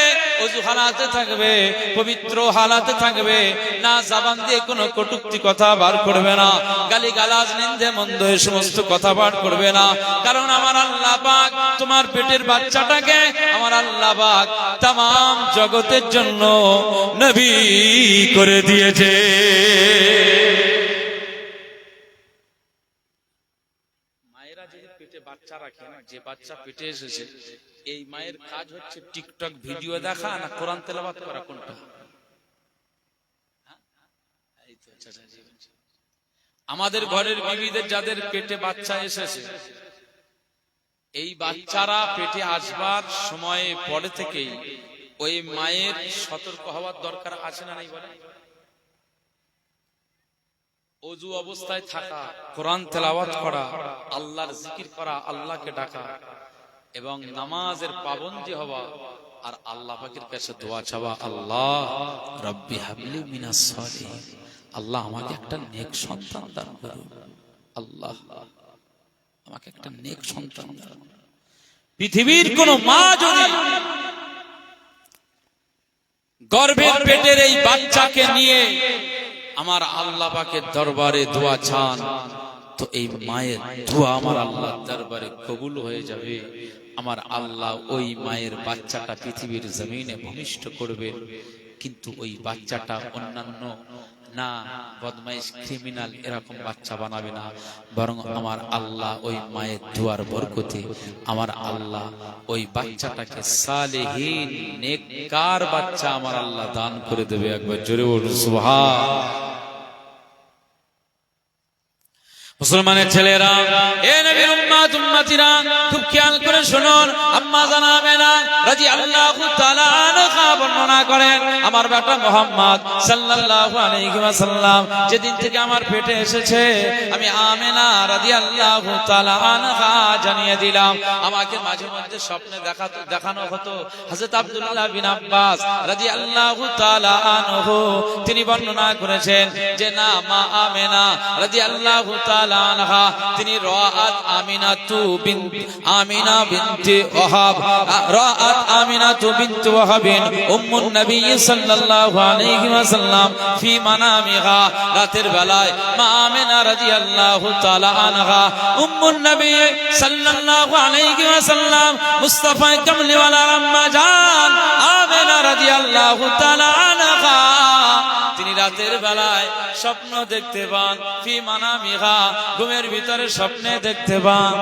ওযু হালাতে থাকবে, পবিত্র হালাতে থাকবে, না জবান দিয়ে কোনো কটূক্তি কথা বার করবে না, গালিগালাজ, নিন্দে মন্দ এই সমস্ত কথা বার করবে না। কারণ আমার আল্লাহ পাক তোমার পেটের বাচ্চাটাকে আমার আল্লাহ পাক तमाम জগতের জন্য নবী করে দিয়েছে। মায়েরা যে পেটে বাচ্চা রাখে না, যে বাচ্চা পেটে এসেছে, এই মায়ের কাজ হচ্ছে টিকটক ভিডিও দেখা না কোরআন তেলাওয়াত করা, কোনটা? আমাদের ঘরের বিবিদের যাদের পেটে বাচ্চা এসেছে, এই বাচ্চারা পেটে আসবার সময়ে পরে থেকেই ওই মায়ের সতর্ক হওয়ার দরকার আছে না নাই বলে? ওযু অবস্থায় থাকা, কোরআন তেলাওয়াত করা, আল্লাহর জিকির করা, আল্লাহকে ডাকা এবং নামাজের পাবন্দী হওয়া, আর আল্লাহ পাকের কাছে দোয়া চাওয়া, আল্লাহ রব্বি হাবলি মিনাস সালিহিন, আল্লাহ আমাকে একটা নেক সন্তান দান করুন। আল্লাহ আমাকে একটা নেক সন্তান দাও। পৃথিবীর কোন মা যদি গর্ভের পেটের এই বাচ্চাকে নিয়ে আমার আল্লাহ পাকের দরবারে দোয়া চান, তো এই মায়ের দোয়া আমার আল্লাহর দরবারে কবুল হয়ে যাবে। আমার আল্লাহ ওই মায়ের বাচ্চাটা পৃথিবীর জমিনে ভূমিষ্ঠ করবেন, কিন্তু ওই বাচ্চাটা অন্যান্য না বদমাইশ ক্রিমিনাল এরকম বাচ্চা বানাবে না, বরং আমার আল্লাহ ওই মায়ের দোয়ার বরকতে আমার আল্লাহ ওই বাচ্চাটাকে সালেহীন নেককার বাচ্চা আমার আল্লাহ দান করে দেবে। একবার জোরে বলুন সুবহান। মুসলমানের ছেলেরা, এ নবীর উম্মত উম্মতিরা, খুব খেয়াল করে শুনুন। আম্মা জানাবেনা রাদিয়াল্লাহু তাআলা আনহা বর্ণনা করেন, আমার বেটা মুহাম্মদ সাল্লাল্লাহু আলাইহি ওয়াসাল্লাম যেদিন থেকে আমার পেটে এসেছে, আমি আমেনা রাদিয়াল্লাহু তাআলা আনহা জানিয়ে দিলাম। আমাকে মাঝে মধ্যে স্বপ্নে দেখানো হতো। হযরত আব্দুল্লাহ বিন আব্বাস রাদিয়াল্লাহু তাআলা আনহু তিনি বর্ণনা করেছেন যে না, মা আমেনা রাদিয়াল্লাহু তাআলা আনহা তিনি রাআত আমিনাতু বিনত আমিনা বিনতে ওয়াহাব, রাআত আমিনাতু বিনত ওয়াহাব উম্মুন নবী সাল্লাল্লাহু আলাইহি ওয়াসাল্লাম ফি মানামিহা। রাতের বেলায় মা আমিনা রাদিয়াল্লাহু তাআলা আনহা উম্মুন নবী সাল্লাল্লাহু আলাইহি ওয়াসাল্লাম মুস্তাফা কামলিওয়ালা আম্মা জান আমিনা রাদিয়াল্লাহু তাআলা আনহা তিনি রাতের বেলায় স্বপ্ন দেখতে পান। ফি মানামিহা, ঘুমের ভিতরে স্বপ্নে দেখতে পান।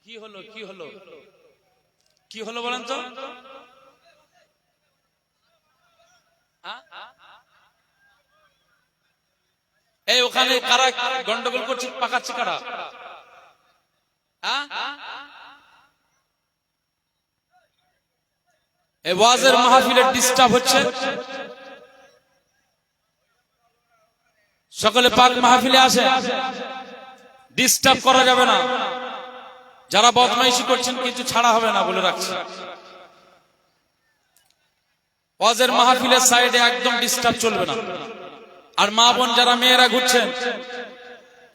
কি হলো কি হলো কি হলো বলেন তো? এই ওখানে কারা গন্ডগোল করছে, পাকাচ্ছে কারা? এই ওয়াজের মাহফিলের ডিস্টার্ব হচ্ছে। সকলে পাক মাহফিলে আসে, ডিস্টার্ব করা যাবে না। যারা বদমাইশি করছেন কিছু ছাড়া হবে না বলে রাখছি। ওয়াজের মাহফিলের সাইডে একদম ডিস্টার্ব চলবে না। আর মা বোন যারা মেয়েরা ঘুরছেন,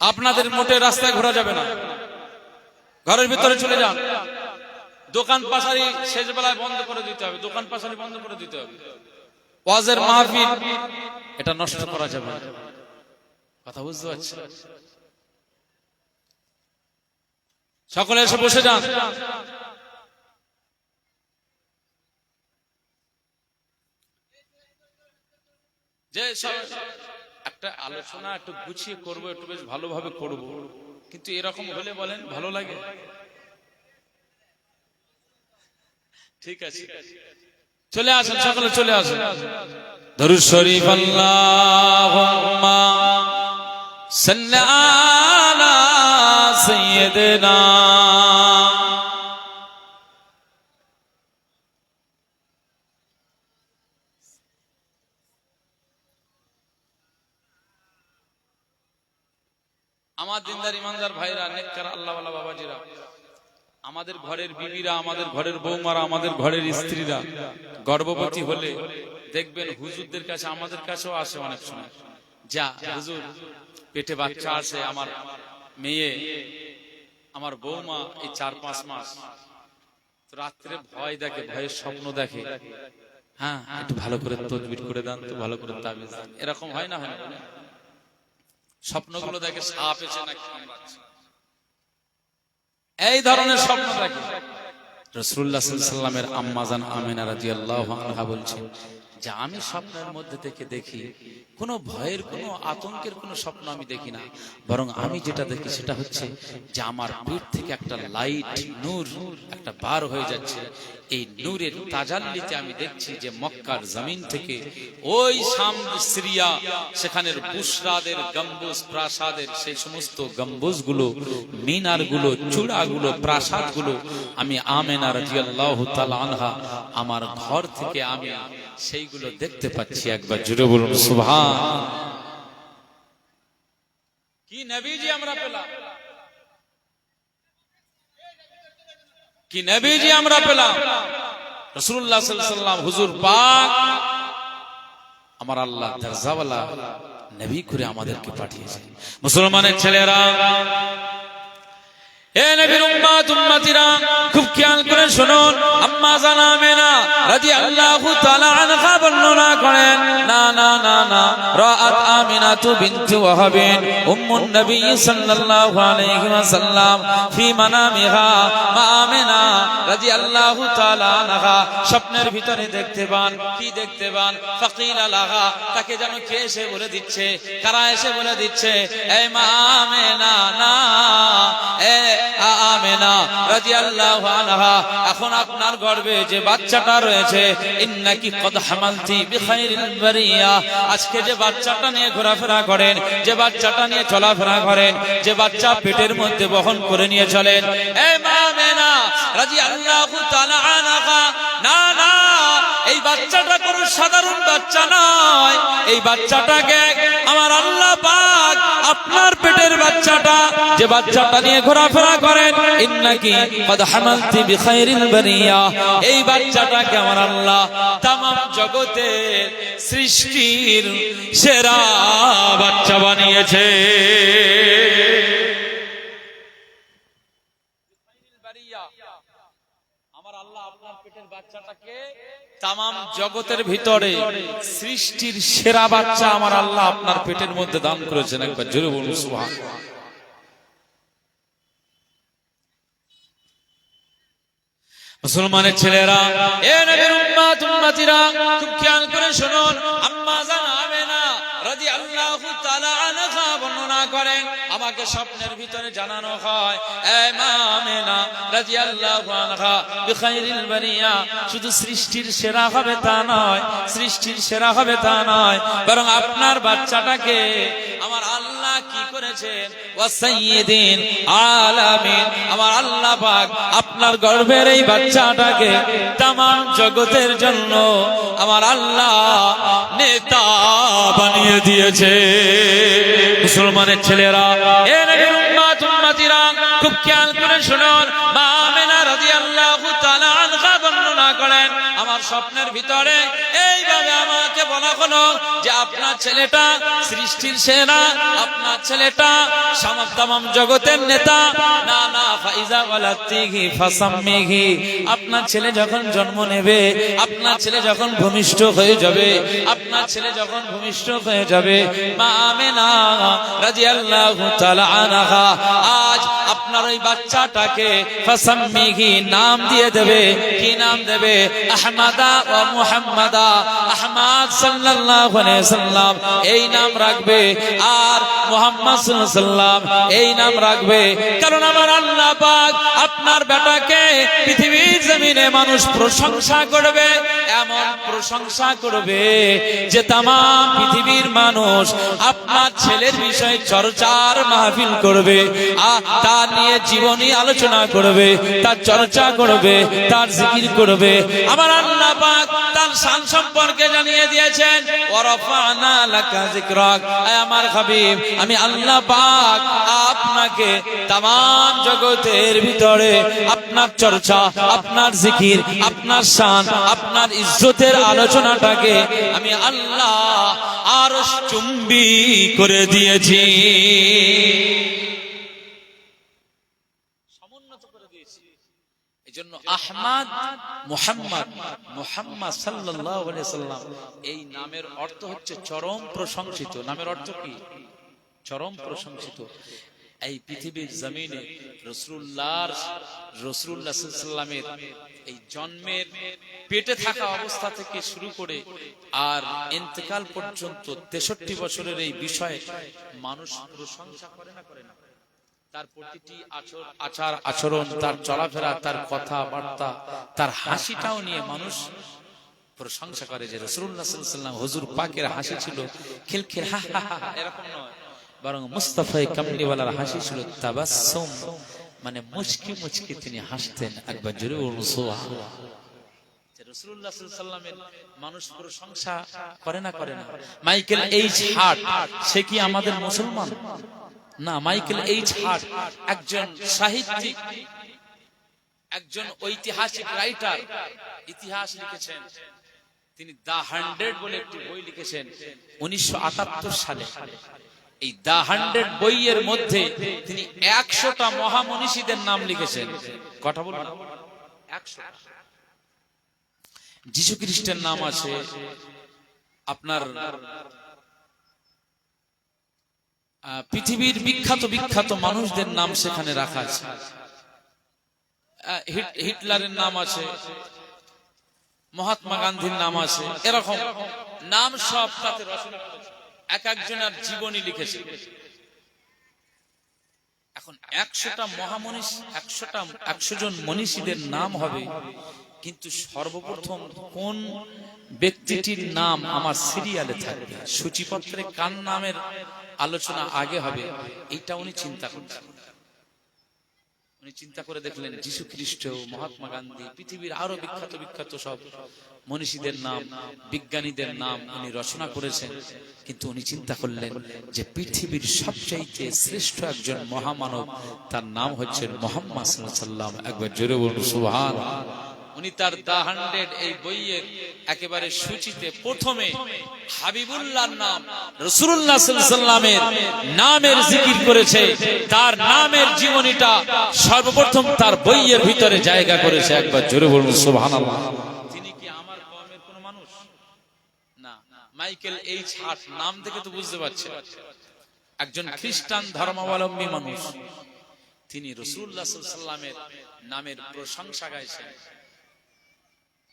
আপনাদের মোটে রাস্তায় ঘোরা যাবে না, ঘরের ভিতরে চলে যান। দোকান পাশারি শেষ বেলায় বন্ধ করে দিতে হবে, দোকান পাশারি বন্ধ করে দিতে হবে। ওয়াজের মাহফিল এটা নষ্ট করা যাবে না। কথা বুঝতে পারছি? সকলে এসে বসে যান। যে একটা আলোচনা একটু গুছিয়ে করবো, একটু বেশ ভালোভাবে করবো, কিন্তু এরকম হলে বলেন ভালো লাগে? ঠিক আছে, চলে আসেন, সকলে চলে আসেন। দরুদ শরীফ আল্লাহুম্মা সাল্লি আলা সাইয়্যিদিনা। আমার দিনদার ইমানদার ভাইরা, নেককার আল্লাহওয়ালা বাবাজিরা, আমাদের ঘরের বিবিরা, আমাদের ঘরের বৌমারা, আমাদের ঘরের স্ত্রীরা গর্ভবতী হলে দেখবেন হুজুরদের কাছে, আমাদের কাছেও আসে অনেক সময়, যা হুজুর পেটে বাচ্চা আছে, আমার মেয়ে, আমার বৌমা এই 4-5 মাস, রাত্রে ভয় দেখে, ভয়ের স্বপ্ন দেখে, হ্যাঁ একটু ভালো করে তদবির করে দেন তো, ভালো করে তাবিজ দেন। এরকম হয় না? হয় না? স্বপ্নগুলো দেখে সাপ এসে নাকি কামড়াচ্ছে, এই ধরনের স্বপ্ন দেখে। রাসূলুল্লাহ সাল্লাল্লাহু আলাইহি ওয়াসাল্লামের আম্মা জান আমিনা রাদিয়াল্লাহু আনহা বলছেন যে আমি স্বপ্নের মধ্যে থেকে দেখি কোনো ভয়ের, কোনো আতঙ্কের কোনো স্বপ্ন আমি দেখি না, বরং আমি যেটা দেখি সেটা হচ্ছে যে আমার পেট থেকে একটা লাইট, নূর একটা বার হয়ে যাচ্ছে। এই নূরের তাজাল্লিতে আমি দেখছি যে মক্কার জমিন থেকে ওই শাম, সিরিয়া, সেখানের বুশরাদের গম্বুজ, প্রাসাদের সেই সমস্ত গম্বুজগুলো, মিনারগুলো, চূড়াগুলো, প্রাসাদগুলো আমি আমিনা রাদিয়াল্লাহু তাআলা আনহা আমার ঘর থেকে আমি সেইগুলো দেখতে পাচ্ছি। একবার জুড়ে বলুন সুবহান। কি নবীজি আমরা পেলাম, কি নবীজি আমরা পেলাম। রাসূলুল্লাহ সাল্লাল্লাহু আলাইহি ওয়াসাল্লাম হুজুর পাক আমার আল্লাহ দরজাওয়ালা নবী করে আমাদেরকে পাঠিয়েছেন। মুসলমানের ছেলেরা, এ নবীর উম্মত উম্মতিরা খুব খেয়াল করে শুনুন, আম্মা জান আমেনা রাদিয়াল্লাহু তাআলা আনহা বর্ণনা করেন, না না না না, রাআত আমিনাতু বিনতু ওয়াহাবিন উম্মুন নবী সাল্লাল্লাহু আলাইহি ওয়াসাল্লাম ফি মানামিহা, মা আমেনা রাদিয়াল্লাহু তাআলা আনহা স্বপ্নের ভিতরে দেখতে পান, কি দেখতে পান? ফাকিলা লাহা, তাকে যেন কে এসে বলে দিচ্ছে, কারা এসে বলে দিচ্ছে, এই মা আমেনা, না এ আমেনা রাদিয়াল্লাহু আনহা, এখন আপনার গর্ভে যে বাচ্চাটা রয়েছে, ইন্নাকি কদ হামালতি বিখাইরিল বারিয়া, আজকে যে বাচ্চাটা নিয়ে ঘোরাফেরা করেন, যে বাচ্চাটা নিয়ে চলাফেরা করেন, যে বাচ্চা পেটের মধ্যে বহন করে নিয়ে চলেন, এই মা আমেনা রাদিয়াল্লাহু তাআলা আনহা, না না, এই বাচ্চাটা কোনো সাধারণ বাচ্চা নয়, এই বাচ্চাটাকে আমার আল্লাহ পাক আপনার পেটের বাচ্চাটা, যে বাচ্চাটা নিয়ে ঘোরাফেরা করেন, ইন্নাকি কদ হামালতি বিখাইরিল বারিয়া, এই বাচ্চাটাকে আমার আল্লাহ তামাম জগতের সৃষ্টির সেরা বাচ্চা বানিয়েছে। আমার আল্লাহ আপনার পেটের বাচ্চাটাকে তামাম জগতের ভিতরে সৃষ্টির সেরা বাচ্চা আমার আল্লাহ আপনার পেটের মধ্যে দান করেছেন। একবার জোরে বলুন সুবহানাল্লাহ। মুসলমানের ছেলেরা, এ নবীর উম্মত উম্মতিরা খুব খেয়াল করে শুনুন, আম্মা জান আমেনা রাদিয়াল্লাহু তাআলা আনহা বর্ণনা করেন, আমাকে স্বপ্নের ভিতরে জানানো হয়, এ মা আমেনা রাদিয়াল্লাহু আনহা বিখাইরিল বারিয়া, শুধু সৃষ্টির সেরা হবে তা নয়, সৃষ্টির সেরা হবে তা নয়, বরং আপনার বাচ্চাটাকে আমার আল্লাহ কি করেছেন, ওয়া সাইয়্যিদিন আলামিন, আমার আল্লাহ পাক আপনার গর্ভের এই বাচ্চাটাকে তামাম জগতের জন্য আমার আল্লাহ নেতা বানিয়ে দিয়েছে। মুসলমানের ছেলেরা, এ নবীর উম্মত উম্মতিরা খুব খেয়াল করে শুনুন, মা আমেনা রাদিয়াল্লাহু তাআলা আনহা বর্ণনা করেন, আমার স্বপ্নের ভিতরে এইভাবে আমাকে বলা হলো যে আপনার ছেলেটা সৃষ্টির সেরা, আপনার ছেলেটা তামাম জগতের নেতা, না না, ফাইজা ওয়ালাতিহি ফাসাম্মিহি, আপনার ছেলে যখন জন্ম নেবে, আপনার ছেলে যখন ভূমিষ্ঠ হয়ে যাবে, আপনার ছেলে যখন ভূমিষ্ঠ হয়ে যাবে, মা আমেনা রাদিয়াল্লাহু তাআলা আনহা আজ আপনার ওই বাচ্চাটাকে ফাসাম্মিহি নাম দিয়ে দেবে, কি নাম দেবে? আহমাদা ওয়া মুহাম্মাদা, আহমদ সাল্লাল্লাহু আলাইহি সাল্লাম এই নাম রাখবে, আর মুহাম্মদ সাল্লাল্লাহু আলাইহি সাল্লাম এই নাম রাখবে। কারণ আমার আল্লাহ পাক আপনার বেটাকে পৃথিবীর জমিনে মানুষ প্রশংসা করবে, এমন প্রশংসা করবে যে তামাম পৃথিবীর মানুষ আপনার ছেলের বিষয়ে চর্চার মাহফিল করবে, তার নিয়ে জীবনী আলোচনা করবে, তার চর্চা করবে, তার জিকির করবে। আমার আল্লাহ পাক তার শান সম্পর্কে জানিয়ে দিয়েছেন, ওয়া রাফা'না লাকা যিকরাক, আয় আমার হাবিব, আমি আল্লাহ পাক আপনাকে তামাম জগতের ভিতরে আপনার চর্চা, আপনার জিকির, আপনার শান, আপনার ইজ্জতের আলোচনাটাকে আমি আল্লাহ আরশ চুম্বি করে দিয়েছি, সমুন্নত করে দিয়েছি। এজন্য আহমদ মুহাম্মদ, মুহাম্মদ সাল্লাল্লাহু আলাইহি সাল্লাম এই নামের অর্থ হচ্ছে চরম প্রশংসিত। নামের অর্থ কি? চরম প্রশংসিত। এই পৃথিবীর জমিনে রাসূলুল্লাহ সাল্লাল্লাহু আলাইহি সাল্লামের এই জন্মের পেটে থাকা অবস্থা থেকে শুরু করে আর ইন্তেকাল পর্যন্ত 63 বছরের এই বিষয়ে মানুষ প্রশংসা করে না, করে না? তার প্রতিটি আচার আচরণ, তার চলাফেরা, তার কথাবার্তা, তার হাসিটাও নিয়ে মানুষ প্রশংসা করে যে রাসূলুল্লাহ সাল্লাল্লাহু আলাইহি সাল্লাম হুজুর পাকের হাসি ছিল খিলখিল হা হা হা, এরকম নয়, বরং মুস্তাফা কামলিওয়ালার হাসি ছিল তাবাসসুম, মানে মুচকি মুচকি তিনি হাসতেন। একবার জোরে বলুন সুবহানাল্লাহ। রাসূলুল্লাহ সাল্লাল্লাহু আলাইহি সাল্লামের মানুষ প্রশংসা করে না, করে না? মাইকেল এইচ হার্ট, সে কি আমাদের মুসলমান? না, মাইকেল এইচ হার্ট একজন সাহিত্যিক, একজন ঐতিহাসিক রাইটার, ইতিহাস লিখেছেন। তিনি দ্য 100 বলে একটি বই লিখেছেন 1978 সালে। এই দা 100 বইয়ের মধ্যে তিনি 100টা মহামনীষীদের নাম লিখেছেন। কথা বলুন, 100। যীশু খ্রিস্টের নাম আছে, আপনার পৃথিবীর বিখ্যাত বিখ্যাত মানুষদের নাম সেখানে রাখা আছে। হিটলারের নাম আছে, মহাত্মা গান্ধীর নাম আছে, এরকম নাম সব তাতে রচনা করেছে, এক একজনের জীবনী লিখেছে। এখন 100টা মহামনীষী, 100 জন মনীষীদের নাম হবে, কিন্তু সর্বপ্রথম কোন ব্যক্তিটির নাম আমার সিরিয়ালে থাকবে, সূচিপত্রে কার নামের আলোচনা আগে হবে, এটা উনি চিন্তা করছেন। উনি চিন্তা করে দেখলেন যীশু খ্রিস্ট, মহাত্মা গান্ধী, পৃথিবীর আরো বিখ্যাত বিখ্যাত সব মনীষীদের নাম, বিজ্ঞানীদের নাম উনি রচনা করেছেন, কিন্তু উনি চিন্তা করলেন যে পৃথিবীর সবচাইতে শ্রেষ্ঠ একজন মহামানব, তার নাম হচ্ছে মুহাম্মদ সাল্লাল্লাহু আলাইহি ওয়াসাল্লাম। একবার জোরে বলুন সুবহানাল্লাহ। উনি তার দা 100 এই বইয়ের একেবারে সূচিতে প্রথমে হাবিবুল্লাহর নাম, রাসূলুল্লাহ সাল্লাল্লাহু আলাইহি ওয়াসাল্লামের নামের জিকির করেছে, তার নামের জীবনীটা সর্বপ্রথম তার বইয়ের ভিতরে জায়গা করেছে। একবার জোরে বলুন সুবহানাল্লাহ। তিনি কি আমার কওমের কোন মানুষ না? মাইকেল এইচ হার্ট নাম থেকে তো বুঝতে পারছেন একজন খ্রিস্টান ধর্মাবলম্বী মানুষ। তিনি রাসূলুল্লাহ সাল্লাল্লাহু আলাইহি ওয়াসাল্লামের নামের প্রশংসা গাইছেন।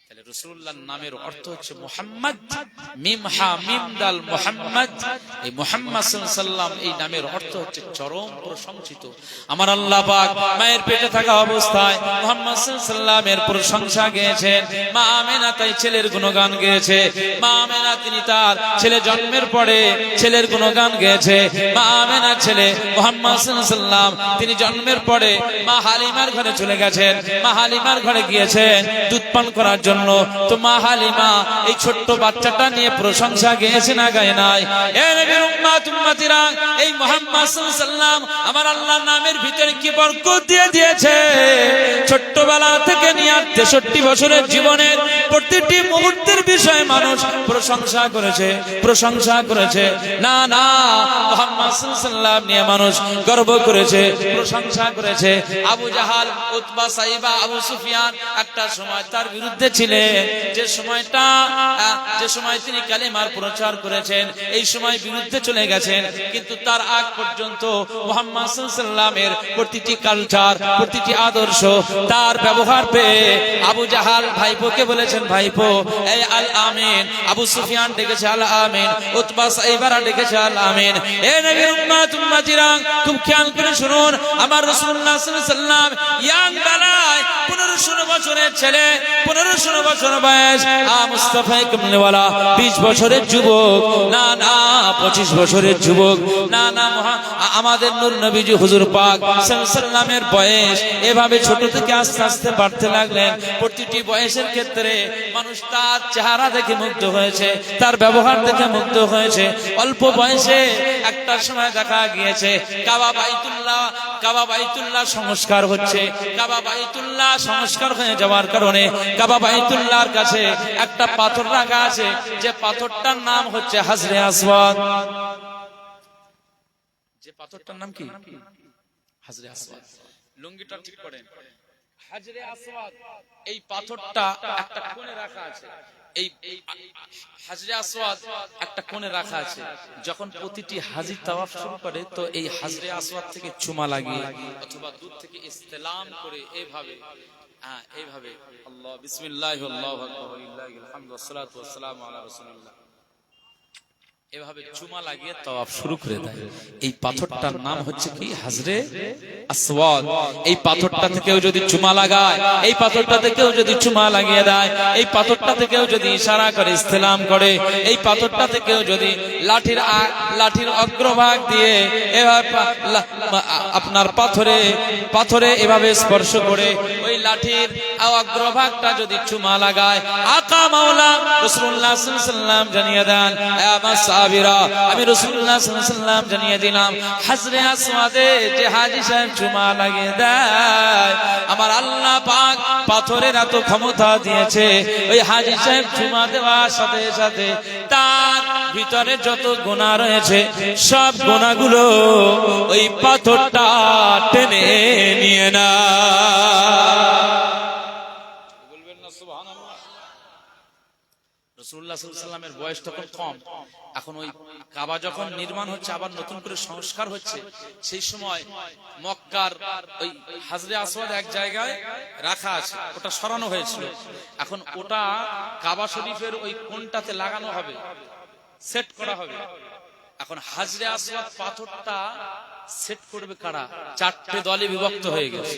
তাহলে রাসূলুল্লাহর নামের অর্থ হচ্ছে মুহাম্মদ, মিম হা মিম দাল মুহাম্মদ। এই মুহাম্মদ সাল্লাল্লাহু আলাইহি ওয়াসাল্লাম এই নামের অর্থ হচ্ছে চরম প্রশংসিত। আমার আল্লাহ পাক মায়ের পেটে থাকা অবস্থায় মুহাম্মদ সাল্লাল্লাহু আলাইহি ওয়াসাল্লামের প্রশংসা গেয়েছেন। মা আমেনা তাই ছেলের গুণগান গেয়েছে। মা আমেনা তিনি তার ছেলে জন্মের পরে ছেলের গুণগান গেয়েছে। মা আমেনা ছেলে মুহাম্মদ সাল্লাল্লাহু আলাইহি ওয়াসাল্লাম তিনি জন্মের পরে মা হালিমার ঘরে চলে গেছেন। মা হালিমার ঘরে গিয়েছেন দুধ পান করার জন্য। তো মা হালিমা এই ছোট্ট বাচ্চাটা নিয়ে প্রশংসা গেয়েছে না গায় নাই? এ নবীর উম্মত উম্মতিরা, এই মুহাম্মদ সাল্লাল্লাহু আলাইহি ওয়াসাল্লাম আমার আল্লাহর নামের ভিতরে কি বরকত দিয়ে দিয়েছে। ছোট্টবেলা থেকে নিয়ে 63 বছরের জীবনের প্রতিটি মুহূর্তের বিষয়ে মানুষ প্রশংসা করেছে, প্রশংসা করেছে। না না, মুহাম্মদ সাল্লাল্লাহু আলাইহি ওয়াসাল্লাম নিয়ে মানুষ গর্ব করেছে, প্রশংসা করেছে। আবু জাহাল, উতবা, সাইবা, আবু সুফিয়ান একটা সময় তার বিরুদ্ধে ছিলেন। যে সময় তিনি কালেমার প্রচার করেছেন, এই সময় বিরুদ্ধে চলে গেছেন, কিন্তু তার আগ পর্যন্ত মুহাম্মদ সাল্লাল্লাহু আলাইহি ওয়াসাল্লামের প্রতিটি কালচার, প্রতিটি আদর্শ, তার ব্যবহার পেয়ে আবু জাহাল ভাইপোকে বলেছেন, ভাইপো এই আল আমিন। আবু সুফিয়ান ডেকেছে আল আমিন, উতবা সাইবারা ডেকেছে আল আমিন। এ নবীর উম্মত উম্মতিরা, খুব খেয়াল করে শুনুন, আমার রাসূলুল্লাহ সাল্লাল্লাহু আলাইহি ওয়াসাল্লাম ইয়াং বেলায় 15-16 বছরের ছেলে, 15-16 বছর বয়স, মুস্তাফা কামলিওয়ালা 20 বছরের যুবক, না না 25 বছরের যুবক, না না আমাদের নূর নবীজি হুজুর পাক সাল্লাল্লাহু আলাইহি ওয়াসাল্লামের বয়স এভাবে ছোট থেকে আস্তে আস্তে বাড়তে লাগলেন। প্রতিটি বয়সের ক্ষেত্রে মানুষ তার চেহারা দেখে মুগ্ধ হয়েছে, তার ব্যবহার দেখে মুগ্ধ হয়েছে। অল্প বয়সে একটা সময় দেখা গিয়েছে কাবা বাইতুল্লাহ সংস্কার হচ্ছে। কাবা বাইতুল্লাহ সংস্কার হয়ে যাওয়ার কারণে কাবা বাইতুল্লাহর কাছে একটা পাথর রাখা আছে, যে পাথরটার নাম হচ্ছে হাজরে আসওয়াদ। যে পাথরটার নাম কি? হাজরে আসওয়াদ। লুঙ্গিটা ঠিক করেন। হাজরে আসওয়াদ এই পাথরটা একটা কোণে রাখা আছে। এই হাজরে আসওয়াদ একটা কোণে রাখা আছে। যখন প্রতিটি হাজি তাওয়াফ শুরু করে, তো এই হাজরে আসওয়াদ থেকে চুমা লাগিয়ে অথবা দূর থেকে ইস্তেলাম করে এইভাবে আল্লাহ বিসমিল্লাহ আল্লাহু আকবার লিল্লাহিল হামদু ওয়াস সালাতু ওয়াস সালামু আলা রাসূলিল্লাহ, এভাবে চুমা লাগিয়ে তাওয়াফ শুরু করে দেয়। এই পাথরটার নাম হচ্ছে কি? হাজরে আসওয়াদ। এই পাথরটা থেকেও যদি চুমা লাগায়, এই পাথরটা থেকেও যদি চুমা লাগিয়ে দেয়, এই পাথরটা থেকেও যদি ইশারা করে ইস্তেলাম করে, এই পাথরটা থেকেও যদি লাঠির অগ্রভাগ দিয়ে এভাবে আপনার পাথরে এভাবে স্পর্শ করে ওই লাঠির অগ্রভাগটা যদি চুমা লাগায়, আকা মাওলা রাসূলুল্লাহ সাল্লাল্লাহু আলাইহি ওয়াসাল্লাম জানিয়ে দেন, আমি রাসূলুল্লাহ সাল্লাল্লাহু আলাইহি ওয়াসাল্লাম জানিয়ে দিলাম, হাজরে আসওয়াদে যে হাজী সাহেব চুমা লাগিয়ে দেয়, আমার আল্লাহ পাক পাথরের এত ক্ষমতা দিয়েছে, ওই হাজী সাহেব চুমা দেওয়ার সাথে সাথে তার ভিতরে যত গুনাহ রয়েছে সব গুনাহগুলো ওই পাথরটা টেনে নিয়ে না। বলবেন না সুবহানাল্লাহ। রাসূলুল্লাহ সাল্লাল্লাহু আলাইহি ওয়াসাল্লামের বয়স তখন কম। এখন ওই কাবা যখন নির্মাণ হচ্ছে, আবার নতুন করে সংস্কার হচ্ছে, সেই সময় মক্কার ওই হাজরে আসওয়াদ এক জায়গায় রাখা আছে, ওটা সরানো হয়েছিল। এখন ওটা কাবা শরীফের ওই কোণটাতে লাগানো হবে, সেট করা হবে। এখন হাজরে আসওয়াদ পাথরটা সেট করবে কারা? চারটে দলে বিভক্ত হয়ে গেছে।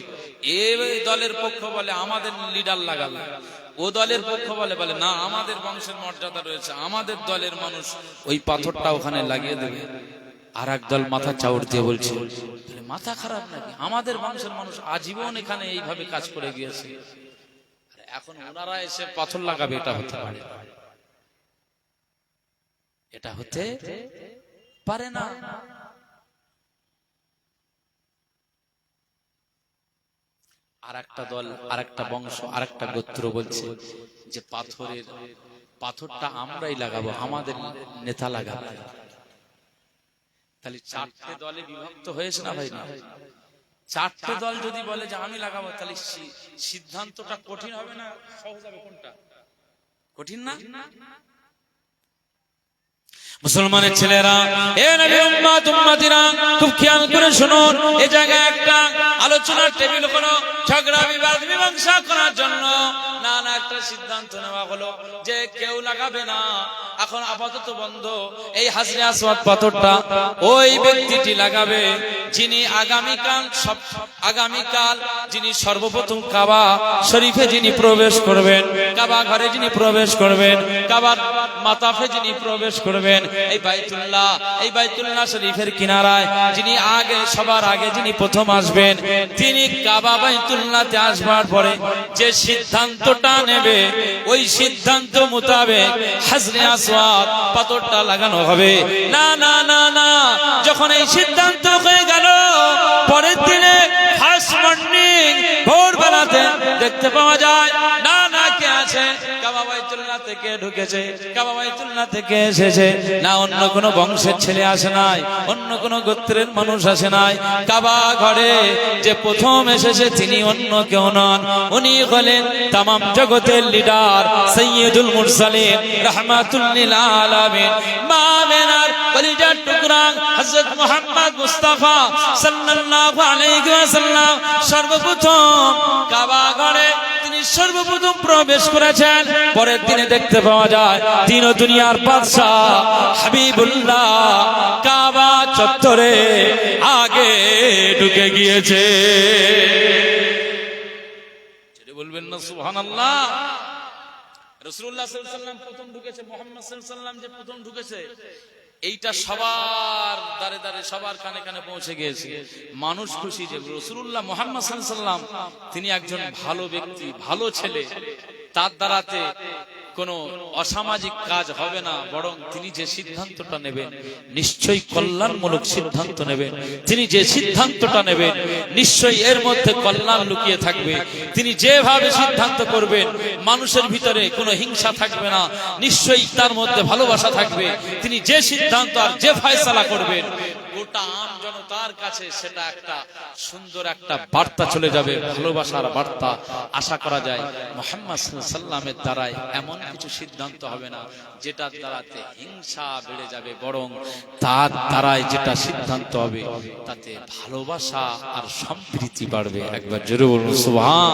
এই দলের পক্ষ বলে আমাদের লিডার লাগাবে, ও দলের পক্ষ বলে না আমাদের বংশের মর্যাদা রয়েছে, আমাদের দলের মানুষ ওই পাথরটা ওখানে লাগিয়ে দেবে। আর এক দল মাথা চাউর দিয়ে বলছে মাথা খারাপ নাকি, আমাদের বংশের মানুষ আজীবন এখানে এইভাবে কাজ করে গিয়েছে, এখন ওনারা এসে পাথর লাগাবে। এটা হতে পারে, এটা হতে পারে না। আর একটা দল, আর একটা বংশ, আর একটা গোত্র বলছে যে পাথরটা আমরাই লাগাবো, আমাদের নেতা লাগাবে। তাহলে চারটে দলে বিভক্ত হয়েছে না ভাই? না, চারটে দল যদি বলে যে আমি লাগাবো, তাহলে সিদ্ধান্তটা কঠিন হবে না সহজ হবে? কোনটা কঠিন? না মুসলমানের ছেলেরা, এ নবীর উম্মত উম্মতিরা, খুব খেয়াল করে শুনুন। এই জায়গায় একটা আলোচনার টেবিল হলো, ঝগড়া বিবাদ মীমাংসা করার জন্য না একটা সিদ্ধান্ত নেওয়া হলো যে কেউ লাগাবে না। এখন আপাতত বন্ধ। এই হাজরে আসওয়াদ পাথরটা ওই ব্যক্তিটি লাগাবে যিনি আগামীকাল যিনি সর্বপ্রথম কাবা শরীফে যিনি প্রবেশ করবেন, কাবা ঘরে যিনি প্রবেশ করবেন, কাবার মাতাফে যিনি প্রবেশ করবেন, এই বাইতুল্লাহ শরীফের কিনারায় যিনি সবার আগে যিনি প্রথম আসবেন, তিনি কাবা বাইতুল্লাহতে আসবার পরে যে সিদ্ধান্তটা নেবে, ওই সিদ্ধান্ত মোতাবেক হাজরে আসওয়াদ পাথরটা লাগানো হবে। না না না না, যখন এই সিদ্ধান্ত হয়ে গেল, পরের দিনে ফার্স্ট মর্নিং ভোরবেলাতে দেখতে পাওয়া যায় না কে আছে, কাবা বাইতুল্লাহ থেকে ঢুকেছে, কাবা বাইতুল্লাহ থেকে এসেছে, না অন্য কোন বংশের ছেলে আসে নাই, অন্য কোন গোত্রের মানুষ আসে নাই। কাবা ঘরে যে প্রথম এসেছে তিনি অন্য কেউ নন, উনি হলেন তামাম জগতের লিডার সাইয়্যিদুল মুরসালিন রাহমাতুল লিল আলামিন, মা মেনার কলিজার টুকরা হযরত মুহাম্মদ মুস্তাফা সাল্লাল্লাহু আলাইহি ওয়াসাল্লাম সর্বপ্রথম কাবা ঘরে তিনি সর্বপ্রথম প্রবেশ করেছেন। পরের দিনে দেখতে পাওয়া যায় তিন দুনিয়ার বাদশা হাবিবুল্লাহ কাবা চত্বরে আগে ঢুকে গিয়েছে। বলবেন না সুবহানাল্লাহ। রাসূলুল্লাহ সাল্লাল্লাহু আলাইহি ওয়াসাল্লাম প্রথম ঢুকেছে, মুহাম্মদ সাল্লাল্লাহু আলাইহি ওয়াসাল্লাম যে প্রথম ঢুকেছে, এইটা সবার দারে দারে সবার কানে কানে পৌঁছে গিয়েছে। মানুষ খুশি যে রাসূলুল্লাহ মুহাম্মদ সাল্লাল্লাহু আলাইহি ওয়াসাল্লাম তিনি একজন ভালো ব্যক্তি, ভালো ছেলে, তার দ্বারাতে কোনো অসামাজিক কাজ হবে না, বরং তিনি যে সিদ্ধান্তটা নেবেন নিশ্চয়ই কল্যাণমূলক সিদ্ধান্ত নেবেন। তিনি যে সিদ্ধান্তটা নেবেন নিশ্চয়ই এর মধ্যে কল্যাণ লুকিয়ে থাকবে। তিনি যেভাবে সিদ্ধান্ত করবেন মানুষের ভিতরে কোনো হিংসা থাকবে না, নিশ্চয়ই তার মধ্যে ভালোবাসা থাকবে। তিনি যে সিদ্ধান্ত আর যে ফয়সালা করবেন গোটা আম জনতার কাছে সেটা একটা সুন্দর একটা বার্তা চলে যাবে, ভালোবাসার বার্তা। আশা করা যায় মুহাম্মদ সাল্লাল্লাহু আলাইহি ওয়াসাল্লামের দ্বারাই এমন কিছু সিদ্ধান্ত হবে না যেটার দ্বারাতে হিংসা বেড়ে যাবে, বরং তার দ্বারাই যেটা সিদ্ধান্ত হবে তাতে ভালোবাসা আর সম্প্রীতি বাড়বে। একবার জোরে বলুন সুবহান।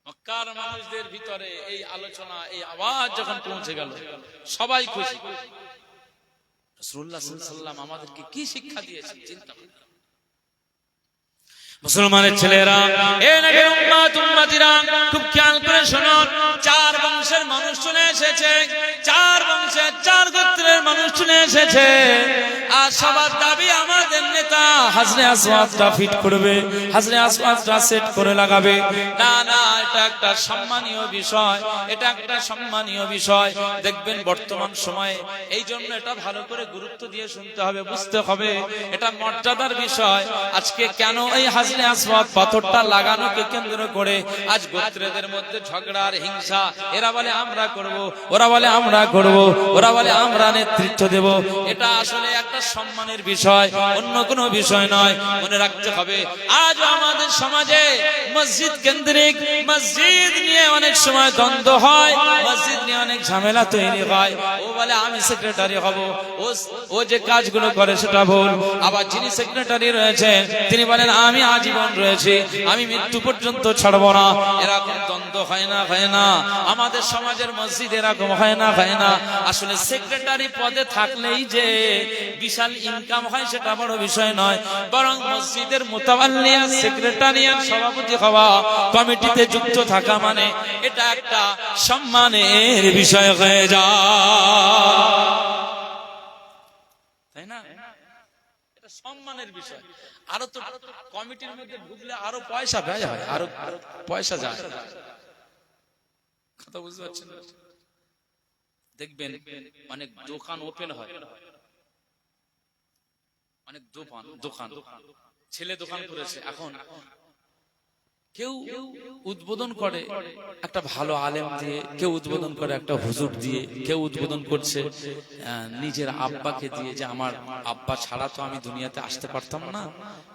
মক্কার মানুষদের ভিতরে এই আলোচনা, এই আওয়াজ যখন পৌঁছে গেল সবাই খুশি। রাসূলুল্লাহ সাল্লাল্লাহু আলাইহি ওয়াসাল্লাম আমাদেরকে কি শিক্ষা দিয়েছেন চিন্তা করুন। মুসলমানের ছেলেরা, এ নবীর উম্মত উম্মতিরা, খুব খেয়াল করে শুনুন। চার বংশের মানুষ চলে এসেছে, চার বংশের চার গোত্রের মানুষ চলে এসেছে, আর সবার দাবি আমাদের নেতা হাজরে আসওয়াদটা ফিট করবে, হাজরে আসওয়াদটা সেট করে লাগাবে। না না, এটা একটা সম্মানীয় বিষয়, এটা একটা সম্মানীয় বিষয়। দেখবেন বর্তমান সময়ে এই জন্য এটা ভালো করে গুরুত্ব দিয়ে শুনতে হবে, বুঝতে হবে এটা মর্যাদার বিষয়। আজকে কেন এই হাজরে আসওয়াদ পাথরটা লাগানোকে কেন্দ্র করে আজ গোত্রদের মধ্যে ঝগড়া আর হিংসা? এরা বলে আমরা করব, ওরা বলে আমরা করব, ওরা বলে আমরা নেতৃত্ব দেব। এটা আসলে একটা সম্মানের বিষয়, অন্য কোনো বিষয় নয়। মনে রাখতে হবে আজ আমাদের সমাজে মসজিদ কেন্দ্রিক, মসজিদ নিয়ে অনেক সময় দ্বন্দ্ব হয়, মসজিদ নিয়ে অনেক ঝামেলা তৈরি হয়। ও বলে আমি সেক্রেটারি হব, ও যে কাজগুলো করে সেটা ভুল। আবার যিনি সেক্রেটারি রয়েছেন তিনি বলেন আমি আজীবন রয়েছি, আমি মৃত্যু পর্যন্ত ছাড়বো না। এরকম দ্বন্দ্ব হয় না, হয় না? আমাদের সমাজের মসজিদ এরকম হয় না, হয় না? আসলে সেক্রেটারি পদে থাকলেই যে বিশাল ইনকাম হয় সেটা বড় বিষয় নয়, বরং মসজিদের মুতাওয়াল্লি সেক্রেটারিয়াল সভাপতি হওয়া, কমিটিতে যুক্ত থাকা মানে এটা একটা সম্মানের বিষয় হয়ে যায়, তাই না? এটা সম্মানের বিষয়। আরো তো কমিটির মধ্যে ঢুকলে আরো পয়সা ব্যয় হয়, আরো পয়সা যায়। কথা বুঝতে পারছেন? দেখবেন অনেক দোকান ওপেন হয়, অনেক দোকান ছেলে দোকান করেছে। এখন কেউ উদ্বোধন করে একটা ভালো আলেম দিয়ে, কেউ উদ্বোধন করে একটা হুজুর দিয়ে, কেউ উদ্বোধন করছে নিজের আব্বাকে দিয়ে, যে আমার আব্বা ছাড়া তো আমি দুনিয়াতে আসতে পারতাম না,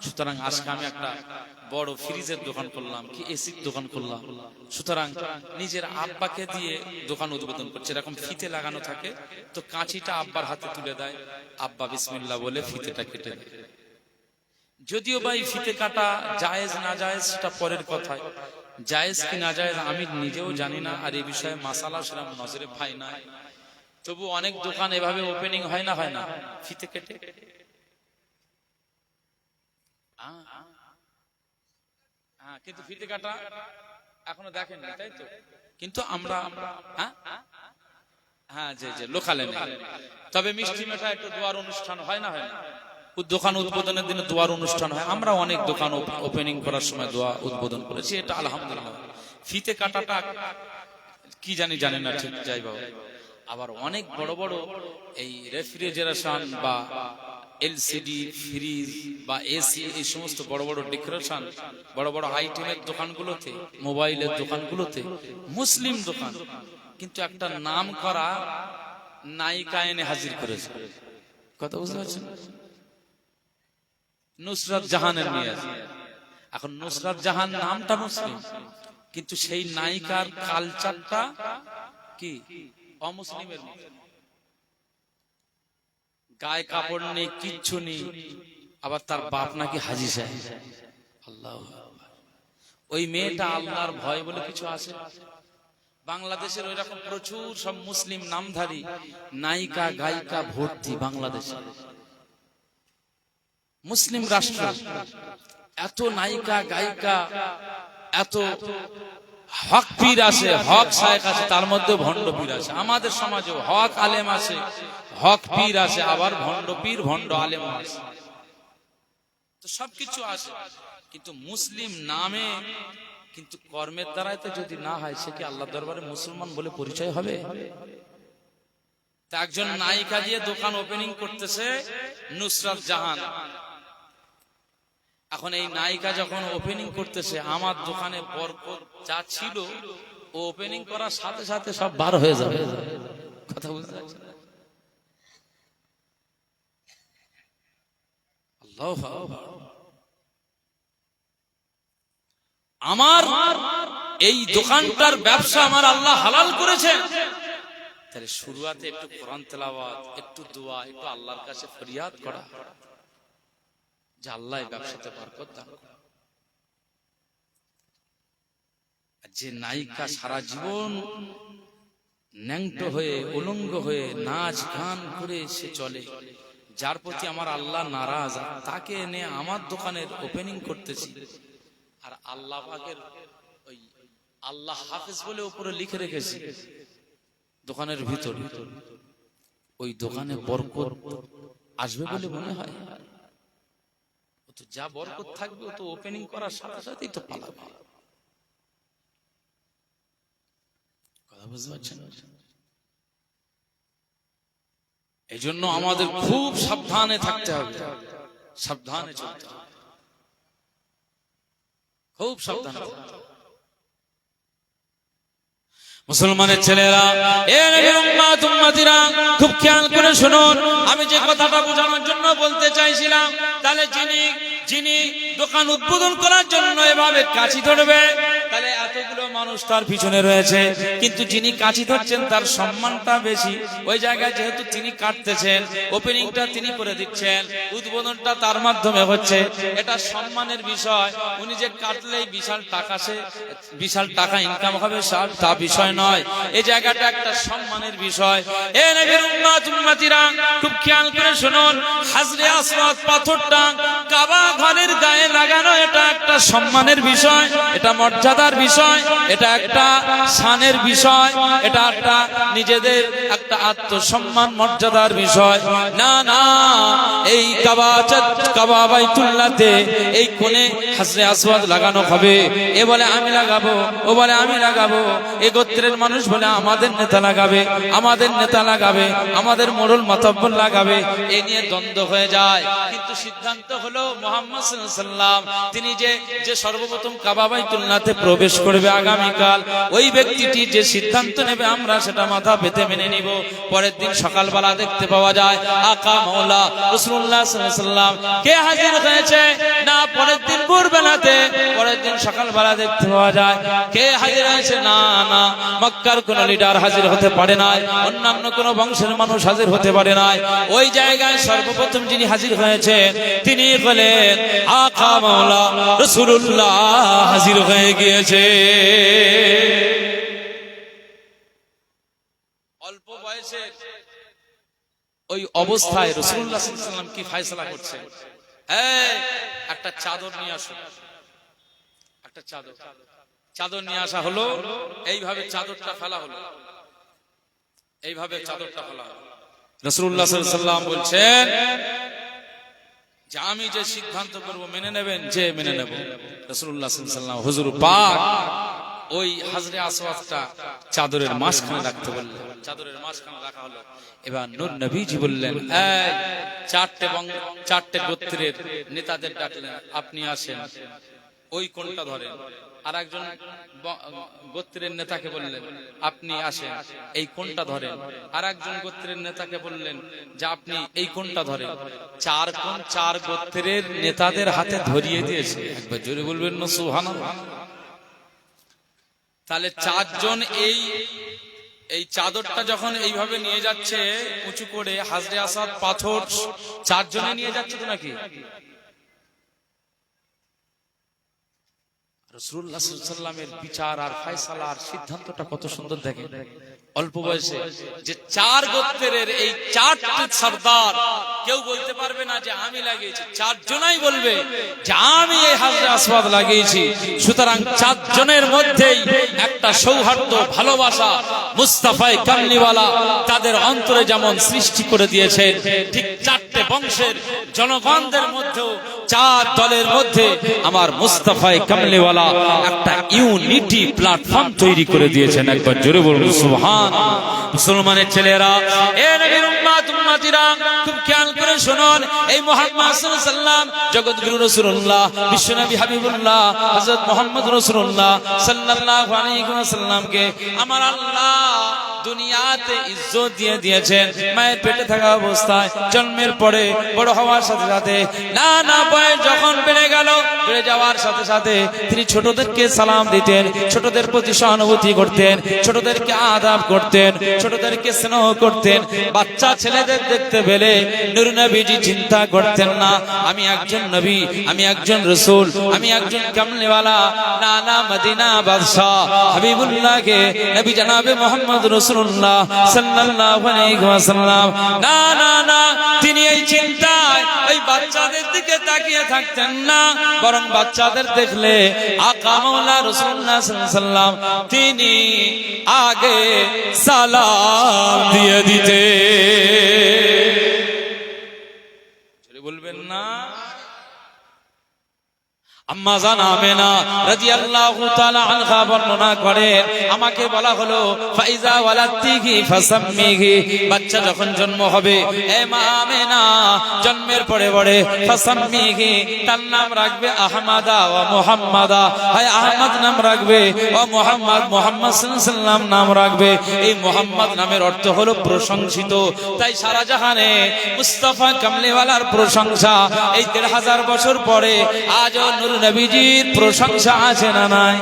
সুতরাং আজকে আমি একটা বড় ফ্রিজের দোকান করলাম, কি এসির দোকান করলাম। সুতরাং নিজের আব্বাকে দিয়ে দোকান উদ্বোধন করছে। এরকম ফিতে লাগানো থাকে, তো কাঁচিটা আব্বার হাতে তুলে দেয়, আব্বা বিসমিল্লাহ বলে ফিতেটা কেটে দেয়। যদিও ভাই ফিতে কাটা জায়েজ না জায়েজ সেটা পরের কথায়, জায়েজ কি না জায়েজ আমি নিজেও জানি না, আর এই বিষয়ে মাসালা সেরকম নজরে পাই না। তবু অনেক দোকান এভাবে ওপেনিং হয় না, হয় না? ফিতে কেটে কিন্তু ফিতে কাটা এখনো দেখেন না, তাই তো? কিন্তু আমরা হ্যাঁ যে লোকালে নেই। তবে মিষ্টি মেঠা একটু দোয়ার অনুষ্ঠান হয় না, হয় না? দোকান উদ্বোধনের দিনে দোয়ার অনুষ্ঠান হয়। আমরা অনেক দোকান ওপেনিং করার সময় দোয়া উদ্বোধন করেছি, এটা আলহামদুলিল্লাহ। ফিতে কাটাটা কি জানি না ঠিক, যাই বাবা। আবার অনেক বড় বড় এই রেফ্রিজারেশন বা এলসিডি ফ্রিজ বা এসি, এই সমস্ত বড় বড় ডেকোরেশন, বড় বড় আইটেমের দোকানগুলোতে, মোবাইলের দোকানগুলোতে, মুসলিম দোকান, কিন্তু একটা নাম করা নায়িকা এনে হাজির করেছে। কথা বুঝতে পারছেন? নুসরাত জাহানের নিয়ে আছে। এখন নুসরাত জাহান নামটা মুসলিম, কিন্তু সেই নায়িকার কালচারটা কি অমুসলিমের মতো। গায়ে কাপড় নেই, কিচ্ছু নেই, আবার তার বাপ নাকি হাজী সাহেব। আল্লাহু আকবার। ওই মেয়েটা আল্লাহর ভয় বলে কিছু আছে? বাংলাদেশের ওই রকম প্রচুর সব মুসলিম নামধারী নায়িকা গায়িকা ভর্তি বাংলাদেশে। মুসলিম রাষ্ট্র, এত নায়িকা গায়িকা, এত হক পীর আছে, হক শায়েখ আছে, তার মধ্যে ভণ্ড পীর আছে। আমাদের সমাজেও হক আলেম আছে, হক পীর আছে, আবার ভণ্ড পীর ভণ্ড আলেম আছে, তো সবকিছু আছে। কিন্তু মুসলিম নামে, কিন্তু কর্মের দ্বারাই তো যদি না হয়, সে কি আল্লাহ দরবারে মুসলমান বলে পরিচয় হবে? তা একজন নায়িকা দিয়ে দোকান ওপেনিং করতেছে নুসরাত জাহান। এখন এই নায়িকা যখন ওপেনিং করতেছে, আমার দোকানে বরকত যা ছিল ও ওপেনিং করার সাথে সাথে সব বার হয়ে যাবে। কথা বুঝতে পারছেন? আল্লাহু আকবার। আমার এই দোকানটার ব্যবসা আমার আল্লাহ হালাল করেছেন, তাহলে শুরুয়াতে একটু কোরআন তেলাওয়াত, একটু দোয়া, একটু আল্লাহর কাছে ফরিয়াদ করা যে আল্লাহ ব্যবসাতে বরকত দান করুন। যে নায়িকা সারা জীবন ন্যাংটো হয়ে উলঙ্গ হয়ে নাচ গান করে সে চলে, যার প্রতি আমার আল্লাহ নারাজ, তাকে এনে আমার দোকানের ওপেনিং করতেছি, আর আল্লাহ পাকের ওই আল্লাহ হাফেজ বলে উপরে লিখে রেখেছি দোকানের ভিতরে, ওই দোকানে বরকত আসবে বলে মনে হয়? তো যা বরকত থাকবে তো ওপেনিং করার সাথে সাথেই তো পালাবে। কথা বুঝতে পারছেন? এই জন্য আমাদের খুব সাবধানে থাকতে হবে, সাবধানে চলতে হবে, খুব সাবধানে। মুসলমানের ছেলেরা, এ নবীর উম্মত উম্মতিরা, খুব খেয়াল করে শুনুন। আমি যে কথাটা বোঝানোর জন্য বলতে চাইছিলাম, তাহলে যিনি দোকান উদ্বোধন করার জন্য এভাবে কাঁচি ধরবে, তাহলে এতগুলো মানুষ তার পিছনে রয়েছে, কিন্তু যিনি কাঁচি ধরছেন তার সম্মানটা বেশি। ওই জায়গায় যেহেতু তিনি কাটতেছেন, ওপেনিংটা তিনি করে দিচ্ছেন, উদ্বোধনটা তার মাধ্যমে হচ্ছে, এটা সম্মানের বিষয়। উনি যে কাটলেই বিশাল টাকা ইনকাম হবে তা বিষয় নয়, এই জায়গাটা একটা সম্মানের বিষয়। এ নবীর উম্মত উম্মতিরা, খুব খেয়াল করে শুনুন। হাজরে আসওয়াদ পাথরটা কাবা ঘরের গায়ে লাগানো, এটা একটা সম্মানের বিষয়, এটা মর্যাদার বিষয়, এটা একটা শানের বিষয়, এটা একটা নিজেদের একটা আত্মসম্মান মর্যাদার বিষয়। না না, এই কাবা বাইতুল্লাহতে এই কোণে হাজরে আসওয়াদ লাগানো হবে। এ বলে আমি লাগাবো, ও বলে আমি লাগাবো, এ গোত্রের মানুষ বলে আমাদের নেতা লাগাবে, আমাদের নেতা লাগাবে, আমাদের মোড়ল মাতব্বর লাগাবে, এ নিয়ে দ্বন্দ্ব হয়ে যায়। কিন্তু সিদ্ধান্ত হলো মুহাম্মদ সাল্লাল্লাহু আলাইহি ওয়াসাল্লাম তিনি যে সর্বপ্রথম কাবা বাইতুল্লাহতে প্রবেশ করবে আগামীকাল, ওই ব্যক্তিটি যে সিদ্ধান্ত নেবে আমরা সেটা মাথা পেতে মেনে নিব। পরের দিন সকালবেলা দেখতে পাওয়া যায় আকা মাওলা রাসূলুল্লাহ সাল্লাল্লাহু আলাইহি ওয়াসাল্লাম কে হাজির হয়েছে না, পরের দিন ভোরবেলাতে, পরের দিন সকালবেলা দেখতে পাওয়া যায় কে হাজির হয়েছে না, না মক্কার কোন লিডার হাজির হতে পারে নাই, অন্যান্য কোন বংশের মানুষ হাজির হতে পারে নাই। ওই জায়গায় সর্বপ্রথম যিনি হাজির হয়েছেন তিনি বলেন আকা মাওলা রাসূলুল্লাহ হাজির হয়ে গিয়েছে। অল্প বয়সে ওই অবস্থায় রাসূলুল্লাহ সাল্লাল্লাহু আলাইহি ওয়াসাল্লাম কি ফয়সালা করছেন, একটা চাদর নিয়ে আসো, একটা চাদর নিয়ে আসা হলো। এইভাবে চাদরটা ফেলা হলো, এইভাবে চাদরটা ফেলা হলো। রাসূলুল্লাহ সাল্লাল্লাহু আলাইহি ওয়াসাল্লাম বলছেন যে আমি যে সিদ্ধান্ত করব মেনে নেবেন, যে মেনে নেব। রাসূলুল্লাহ সাল্লাল্লাহু আলাইহি ওয়াসাল্লাম হুজুর পাক ওই হাজরে আসওয়াদটা চাদরের মাঝখানে রাখতে বললেন, চাদরের মাঝখানে রাখা হলো। এবার নূর নবীজি বললেন, এই চারটে গোত্রের নেতাদের ডাকলেন, আপনি আসেন, ওই কোণটা ধরেন। আর একজন গোত্রের নেতাকে বললেন, আপনি আসেন, এই কোণটা ধরেন। আর একজন গোত্রের নেতাকে বললেন যে আপনি এই কোণটা ধরেন। চার কোণ চার গোত্রের নেতাদের হাতে ধরিয়ে দিয়েছে। একবার জোরে বলবেন না সুবহানাল্লাহ। তাহলে চারজন এই চাদরটা যখন এইভাবে নিয়ে যাচ্ছে উঁচু করে, হাজরে আসওয়াদ পাথর চারজনে নিয়ে যাচ্ছে তো নাকি? রাসূলুল্লাহ সাল্লাল্লাহু আলাইহি ওয়াসাল্লামের বিচার আর ফয়সালার সিদ্ধান্তটা কত সুন্দর দেখেন। অল্প বয়সে যে চার গোত্রের এই চারটি সরদার, কেউ বলতে পারবে না যে আমি লাগিয়েছি, চারজনাই বলবে যে আমি এই হাজরে আসওয়াদ লাগিয়েছি। সুতরাং চারজনের মধ্যেই একটা সৌহার্দ্য, ভালোবাসা মুস্তাফা কামলিওয়ালা তাদের অন্তরে যেমন সৃষ্টি করে দিয়েছেন, ঠিক চারটে বংশের জনগণদের মধ্যেও, চার দলের মধ্যে আমার মুস্তাফা কামলিওয়ালা একটা ইউনিটি প্ল্যাটফর্ম তৈরি করে দিয়েছেন। একবার জোরে বলুন সুবহান। মুসলমানের ছেলেরা, এ নবীর উম্মত উম্মতিরা, খুব খেয়াল করে শুনুন। এই মুহাম্মদ সাল্লাল্লাহু আলাইহি ওয়াসাল্লাম জগৎগুরু রাসূলুল্লাহ, বিশ্বনবী হাবিবুল্লাহ হযরত মুহাম্মদ রাসূলুল্লাহ সাল্লাল্লাহু আলাইহি ওয়াসাল্লামকে আমার আল্লাহ দুনিয়াতে ইজ্জত দিয়ে দিয়েছেন। মায়ের পেটে থাকা অবস্থায়, জন্মের পরে, বড় হওয়ার সাথে সাথে, না না বয়স যখন বেড়ে গেল, বেড়ে যাওয়ার সাথে সাথে তিনি ছোটদেরকে সালাম দিতেন, ছোটদের প্রতি সহানুভূতি করতেন, ছোটদেরকে আদব করতেন, ছোটদেরকে স্নেহ করতেন। বাচ্চা ছেলেদের দেখতে পেলে নূর নবীজি চিন্তা করতেন না আমি একজন নবী, আমি একজন রাসূল, আমি একজন কামলিওয়ালা। না না, মদিনা বাদশা হাবিবুল্লাহকে নবী জনাবে মুহাম্মদ রাসূলুল্লাহ সাল্লাল্লাহু আলাইহি ওয়াসাল্লাম, না না না, তিনি এই চিন্তায় ওই বাচ্চাদের দিকে তাকিয়ে থাকতেন না, বরং বাচ্চাদের দেখলে আকা মাওলা রাসূলুল্লাহ সাল্লাল্লাহু আলাইহি ওয়াসাল্লাম তিনি আগে সালাম দিয়ে দিতে। বলবেন না আম্মা জান আমেনা রাদিয়াল্লাহু তাআলা আনহা বর্ণনা করেন, আমাকে বলা হলো ফাইজা ওয়ালাতিহি ফাসাম্মিহি, বাচ্চা যখন জন্ম হবে এ মা আমেনা জন্মের পরে পরে ফাসাম্মিহি, তার নাম রাখবে আহমাদা ওয়া মুহাম্মাদা, হয় আহমদ নাম রাখবে ও মুহাম্মদ সাল্লাল্লাহু আলাইহি ওয়াসাল্লাম নাম রাখবে। এই মুহাম্মদ নামের অর্থ হলো প্রশংসিত। তাই সারা জাহানে মুস্তাফা কামলিওয়ালার প্রশংসা। এই ১৫০০ বছর পরে আজও নূর নবীজির প্রশংসা আছে না নাই?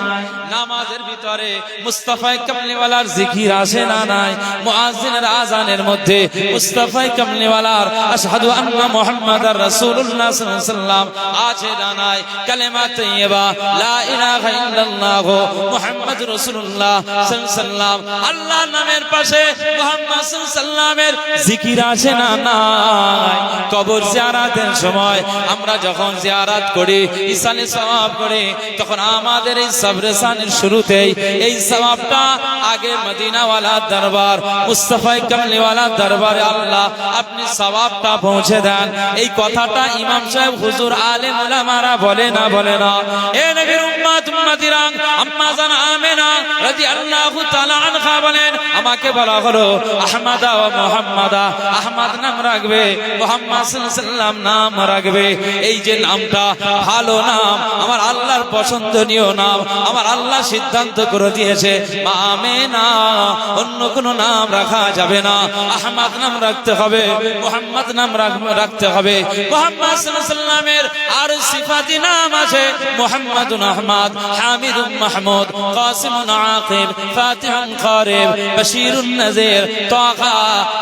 নামাজের ভিতরে মুস্তাফা কামলিওয়ালার জিকির আছে না নাই? মুয়াজ্জিনের আযানের মধ্যে মুস্তাফা কামলিওয়ালার আশহাদু আন্না মুহাম্মাদার রাসূলুল্লাহ সাল্লাল্লাহু আলাইহি ওয়াসাল্লাম আছে না নাই? কালেমা তাইয়্যিবা লা ইলাহা ইল্লাল্লাহ মুহাম্মাদুর রাসূলুল্লাহ সাল্লাল্লাহু আলাইহি ওয়াসাল্লাম, আল্লাহর নামের পাশে মুহাম্মদ সাল্লাল্লাহু আলাইহি ওয়াসাল্লামের জিকির আছে না নাই? কবর জিয়ারাতের সময় আমরা যখন জিয়ারাত করি, ইসালে সওয়াব করি, তখন আমাদের এই সবরেসানের শুরুতেই এই সওয়াবটা আগে মদিনাওয়ালা দরবার মুস্তাফা কামলিওয়ালা দরবারে আল্লাহ আপনি সওয়াবটা পৌঁছে দেন। এই কথাটা ইমাম সাহেব হুজুর আলেম উলামারা বলে না বলে না? এ নবীর উম্মত উম্মতিরা, আম্মা জান আমেনা রাদিয়াল্লাহু তাআলা আনহা বলেন, আমাকে বলা হলো আহমাদা ওয়া মুহাম্মাদা, আহমদ নাম রাখবে, মুহাম্মদ সাল্লাল্লাহু আলাইহি ওয়াসাল্লাম নাম রাখবে। এই যে নামটা ভালো নাম, আমার আল্লাহর পছন্দনীয় নাম, আমার আল্লাহ সিদ্ধান্ত করে দিয়েছে মা আমেনা অন্য কোনো নাম রাখা যাবে না, আহমদ নাম রাখতে হবে, মুহাম্মদ নাম রাখতে হবে। মুহাম্মদ সাল্লাল্লাহু আলাইহি ওয়াসাল্লামের আর সিফাতি নাম আছে মুহাম্মাদুন আহমদ, হামিদুন মাহমুদ, কাসিমুন আকিব, ফাতিহুন কারিব, বাশীরুন নাযির, তাহা,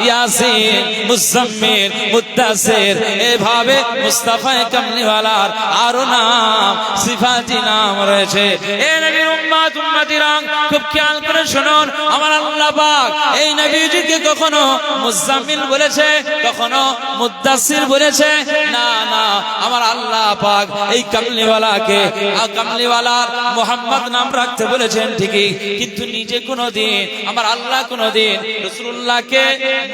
ইয়াসিন, মুজাম্মিল, মুদ্দাসির, এভাবে মুস্তাফা কামলিওয়ালার আরো নাম সিফাতি নাম রয়েছে। এ নবীর উম্মত উম্মতিরা, খুব খেয়াল করে শুনুন, আমার আল্লাহ পাক এই নবীজিকে কখনো মুজাম্মিল বলেছে, কখনো মুদ্দাসির বলেছে না, না, আমার আল্লাহ পাক এই কামলিওয়ালাকে কামলিওয়ালার মুহাম্মদ নাম রাখতে বলেছেন ঠিকই, কিন্তু নিজে কোনদিন আমার আল্লাহ কোনদিন রাসূলুল্লাহকে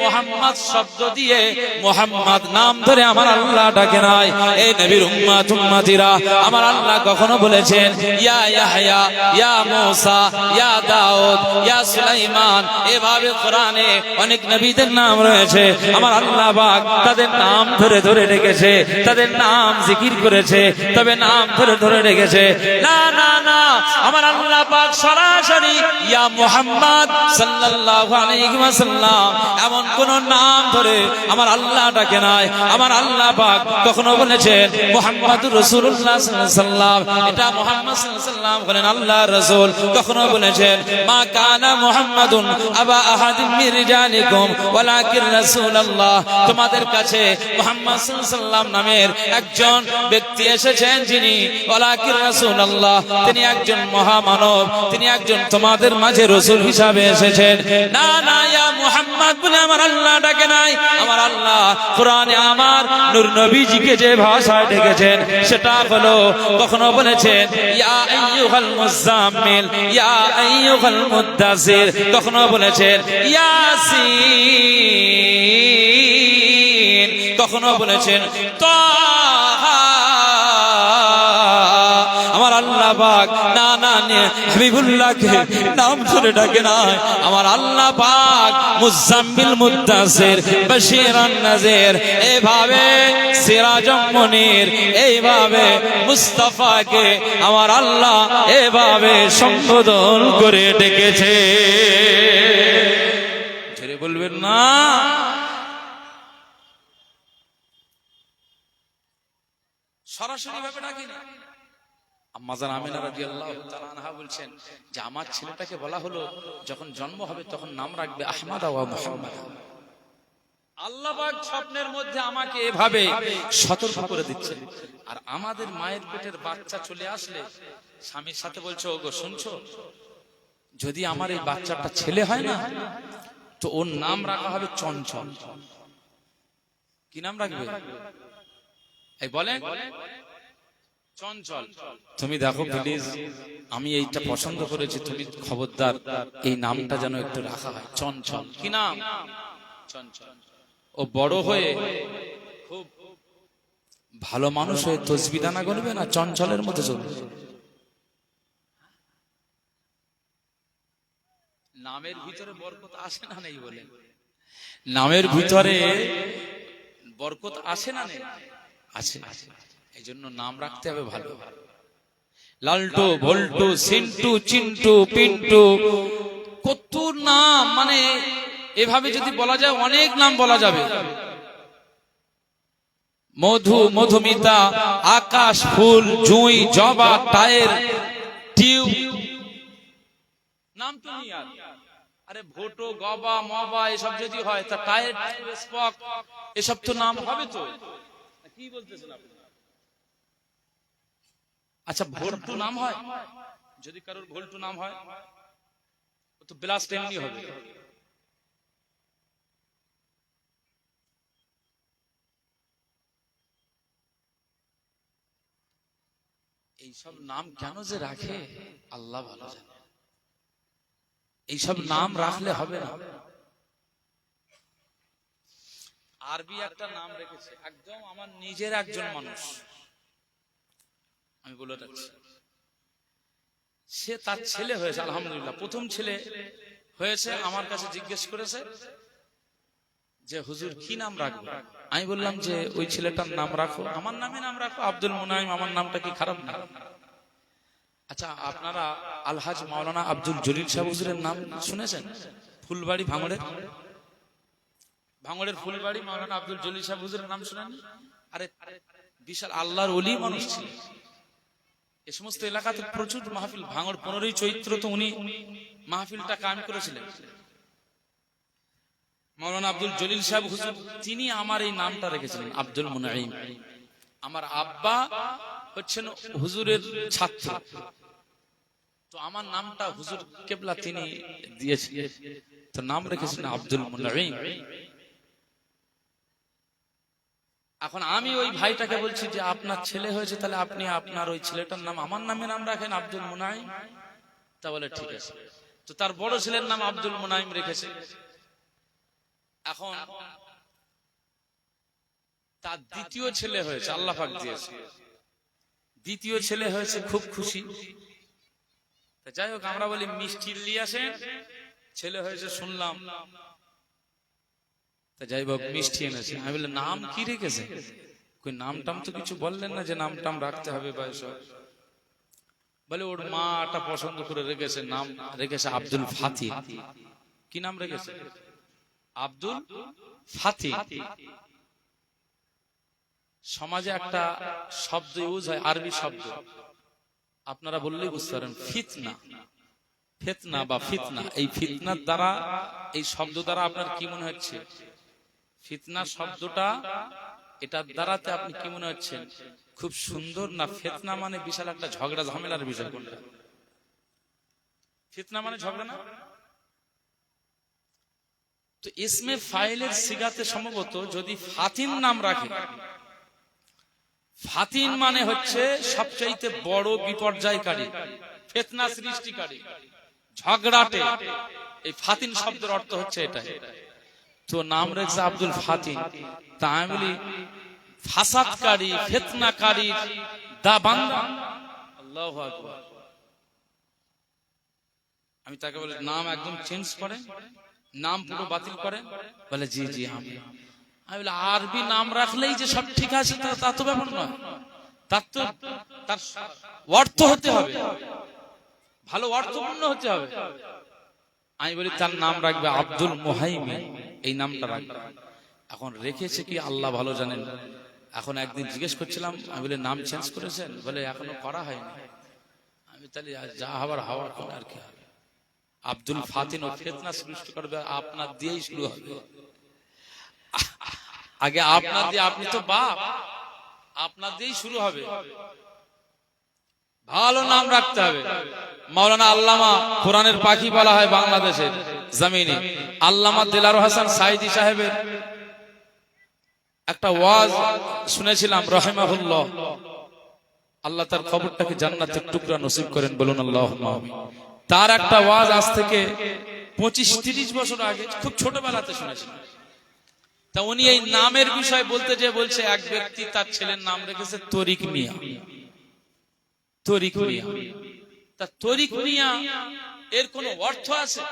মুহাম্মদ শব্দ দিয়ে মুহাম্মদ নাম ধরে আমার আল্লাহ ডাকে নাই। এই নবীর উম্মত উম্মতিরা, আমার আল্লাহ কখনো বলেছেন ইয়া ইয়াহইয়া, ইয়া মূসা, ইয়া দাউদ, ইয়া সুলাইমান, এভাবে কোরআনে অনেক নবীদের নাম রয়েছে। আমার আল্লাহ পাক তাদের নাম ধরে ধরে রেখেছে, তাদের নাম জিকির করেছে, তবে নাম ধরে ধরে রেখেছে না, না, না, আমার আল্লাহ পাক সরাসরি ইয়া মুহাম্মদ সাল্লাল্লাহু আলাইহি ওয়াসাল্লাম এমন কোন নাম ধরে আমার আল্লাহ ডাকে নাই। আমার আল্লাহ পাক কখনো বলেছেন মুহাম্মাদুর রাসূলুল্লাহ সাল্লাল্লাহু আলাইহি ওয়াসাল্লাম, এটা মুহাম্মদ সাল্লাল্লাহু আলাইহি ওয়াসাল্লাম বলেন আল্লাহর রাসূল। কখনো বলেছেন মা কানা মুহাম্মাদুন আবা আহাদিন মির রিজালিকুম ওয়ালাকিন রাসূলুল্লাহ, তোমাদের কাছে মুহাম্মদ সাল্লাল্লাহু আলাইহি ওয়াসাল্লাম নামের একজন ব্যক্তি এসেছেন যিনি ওয়ালাকিন রাসূলুল্লাহ, তিনি একজন মহামানব, তিনি একজন তোমাদের মাঝে রাসূল হিসাবে এসেছেন। না, না, ইয়া মুহাম্মদ বলে আমার আল্লাহ ডাকে নাই। আমার আল্লাহ কোরআনে আমার নূর নবীজিকে যে ভাষায় ডেকেছেন সেটা হলো, কখনো বলেছেন ইয়া আইয়ুহাল মুজাম্মিল, ইয়া আইয়ুহাল মুদ্দাসির, কখনো বলেছেন ইয়াসিন, কখনো বলেছেন তাহা। আমার আল্লাহ পাক না, না, হাবিবুল্লাহকে নাম ধরে ডাকে নাই। আমার আল্লাহ পাক মুজাম্মিল, মুদ্দাসির, বাশীরুন নাযির, এইভাবে সিরাজুম মুনীর, এইভাবে মুস্তাফাকে আমার আল্লাহ এভাবে সম্বোধন করে ডেকেছে। ছেড়ে বলবেন না? সরাসরি ভাবে ডাকি না। আম্মা জান আমেনা রাদিয়াল্লাহু তাআলা আনহা বলছেন যে আমার ছেলেটাকে বলা হলো যখন জন্ম হবে তখন নাম রাখবে আহমদ ওয়া মুহাম্মদ। আল্লাহ পাক স্বপ্নের মধ্যে আমাকে এভাবে সতর্ক করে দিচ্ছেন। আর আমাদের মায়ের পেটের বাচ্চা চলে আসলে স্বামীর সাথে বলছে ওগো শুনছো, যদি আমার এই বাচ্চাটা ছেলে হয় না তো ওর নাম রাখা হবে চঞ্চল। কি নাম রাখবে? এই বলেন চঞ্চল। তুমি দেখো প্লিজ, আমি এইটা পছন্দ করেছি, তুমি খবরদার এই নামটা যেন একটু রাখা হয় চঞ্চল। কি নাম? চঞ্চল। ও বড় হয়ে খুব ভালো মানুষ হয়ে তসবি দানা করবে না চঞ্চলের মতো চলবে? নামের ভিতরে বরকত আসে না নেই বলে? নামের ভিতরে বরকত আসে না নেই? আছে। এই জন্য নাম রাখতে হবে ভালো। লালটু, ভল্টু, সিন্টু, চিন্টু, পিন্টু, কত নাম, মানে এভাবে যদি বলা যায় অনেক নাম বলা যাবে। মধু, মধুমিতা, আকাশ, ফুল, জুঁই, জবা, টায়ের, টিউ, নাম তো নেই আর। আরে ভোটো, গবা, মবা এসব যদি হয় তা টায়ের, স্পক এসব তো নাম হবে তো? কি বলতেছেন আপনি? আচ্ছা ভোল্টু নাম হয়? যদি কারোর ভোল্টু নাম হয় তো ব্লাস্ট এমনি হবে। এইসব নাম কেন যে রাখে আল্লাহ ভালো জানে। এইসব নাম রাখলে হবে না। আরবি একটা নাম রেখেছে, একদম আমার নিজের একজন মানুষ, আমি বলে রাখছি, সে তার ছেলে হয়েছে আলহামদুলিল্লাহ, প্রথম ছেলে হয়েছে। আমার কাছে জিজ্ঞেস করেছে যে হুজুর কি নাম রাখবো? আমি বললাম যে ওই ছেলেটার নাম রাখো, আমার নামে নাম রাখো, আব্দুল মুনাইম, আমার নামটা কি খারাপ না? আচ্ছা আপনারা আলহাজ মাওলানা আব্দুল জলিল সাহেব হুজুরের নাম শুনেছেন? ফুলবাড়ি ভাঙড়ের, ভাঙড়ের ফুলবাড়ি মাওলানা আব্দুল জলিল সাহেব হুজুরের নাম শুনেন? আরে বিশাল আল্লাহর ওলি মানুষ ছিলেন। এই সমস্ত এলাকাতে প্রচুর মাহফিল, ভাঙড় 15ই চৈত্র তো উনি মাহফিলটা কায়েম করেছিলেন। মাওলানা আব্দুল জলিল সাহেব হুজুর তিনি আমার এই নামটা রেখেছিলেন আব্দুল মুনাইম। আমার আব্বা হচ্ছেন হুজুরের ছাত্র, তো আমার নামটা হুজুর কেবলা তিনি দিয়েছিলেন, তো নাম রেখেছিলেন আব্দুল মুনাইম। এখন আমি ওই ভাইটাকে বলছি যে আপনার ছেলে হয়েছে, তাহলে আপনি আপনার ওই ছেলেটার নাম আমার নামে নাম রাখেন আব্দুল মুনাইম। তা বলে ঠিক আছে। তো তার বড় ছেলের নাম আব্দুল মুনাইম রেখেছে। এখন তার দ্বিতীয় ছেলে হয়েছে, আল্লাহ পাক দিয়েছে, দ্বিতীয় ছেলে হয়েছে, খুব খুশি। যাই হোক আমরা বলি মিষ্টি নিয়ে আসেন, ছেলে হয়েছে শুনলাম, যাই হোক মিষ্টি এনেছে। আমি বলি নাম কি রেখেছে? কই নাম টাম তো কিছু বললেন না যে নাম টাম রাখতে হবে বা এসব। বলে ওর মাটা পছন্দ করে রেখেছে, নাম রেখেছে আব্দুল ফাতি। কি নাম রেখেছে? আব্দুল ফাতি। সমাজে একটা শব্দ ইউজ হয়, আরবি শব্দ, আপনারা বললেই বুঝতে পারেন, ফিতনা। ফিতনা বা ফিতনা, এই ফিতনার দ্বারা, এই শব্দ দ্বারা আপনার কি মনে হচ্ছে? ফিতনা শব্দটা, এটার দ্বারাতে আপনি কি মনে হচ্ছে? খুব সুন্দর না? ফিতনা মানে বিশাল একটা ঝগড়া ঝামেলার বিষয়। কোনটা? ফিতনা মানে ঝগড়া না? তো ইসমে ফাইলের সিগাতে সম্ভবত যদি ফাতিন নাম রাখে, ফাতিন মানে হচ্ছে সবচাইতে বড় বিপর্যয়কারী, ফিতনা সৃষ্টিকারী, ঝগড়াটে। এই ফাতিন শব্দের অর্থ হচ্ছে এটা। তো নাম রেখেছে আব্দুল ফাতিন। তা আমি বলি ফাসাদকারী, ফিতনাকারী দা বান্দা। আল্লাহু আকবার। আমি তাকে বলি নাম একদম চেঞ্জ করেন, নাম পুরো বাতিল করেন। বলে জি জি। আমি বলি আরবি নাম রাখলেই যে সব ঠিক আছে তা তো ব্যাপার নয়, তার তো তার অর্থ হতে হবে, ভালো অর্থপূর্ণ হতে হবে। আমি বলি তার নাম রাখবে আব্দুল মুহাইমিন, এই নামটা রাখবে। এখন রেখেছে কি আল্লাহ ভালো জানেন। এখন একদিন জিজ্ঞেস করছিলাম, আমি বলি নাম চেঞ্জ করেছেন? বলে এখনো করা হয়নি। আমি তাহলে যা হওয়ার হওয়ার কোন আর কি হবে। আব্দুল ফাতিন ও ফিতনা সৃষ্টি করবে আপনার দিয়েই শুরু হবে। আগে আপনার দিয়ে, আপনি তো বাপ, আপনার দিয়েই শুরু হবে। ভালো নাম রাখতে হবে। মাওলানা আল্লামা, কোরআনের পাখি বলা হয় বাংলাদেশের জমিনে, আল্লামা দিলার হাসান সাইদি সাহেবের একটা ওয়াজ শুনেছিলাম রাহিমাহুল্লাহ। আল্লাহ তার কবরটাকে জান্নাতের টুকরা নসিব করেন, বলুন আল্লাহুম্মা আমিন। তার একটা ওয়াজ আজ থেকে 25-30 বছর আগে, খুব ছোটবেলাতে শুনেছিলাম। তা উনি এই নামের বিষয় বলতে যে বলছে এক ব্যক্তি তার ছেলের নাম রেখেছে তরিক মিয়া। তরিক মিয়া, তা তরিক মিয়া এর কোন অর্থ আছে?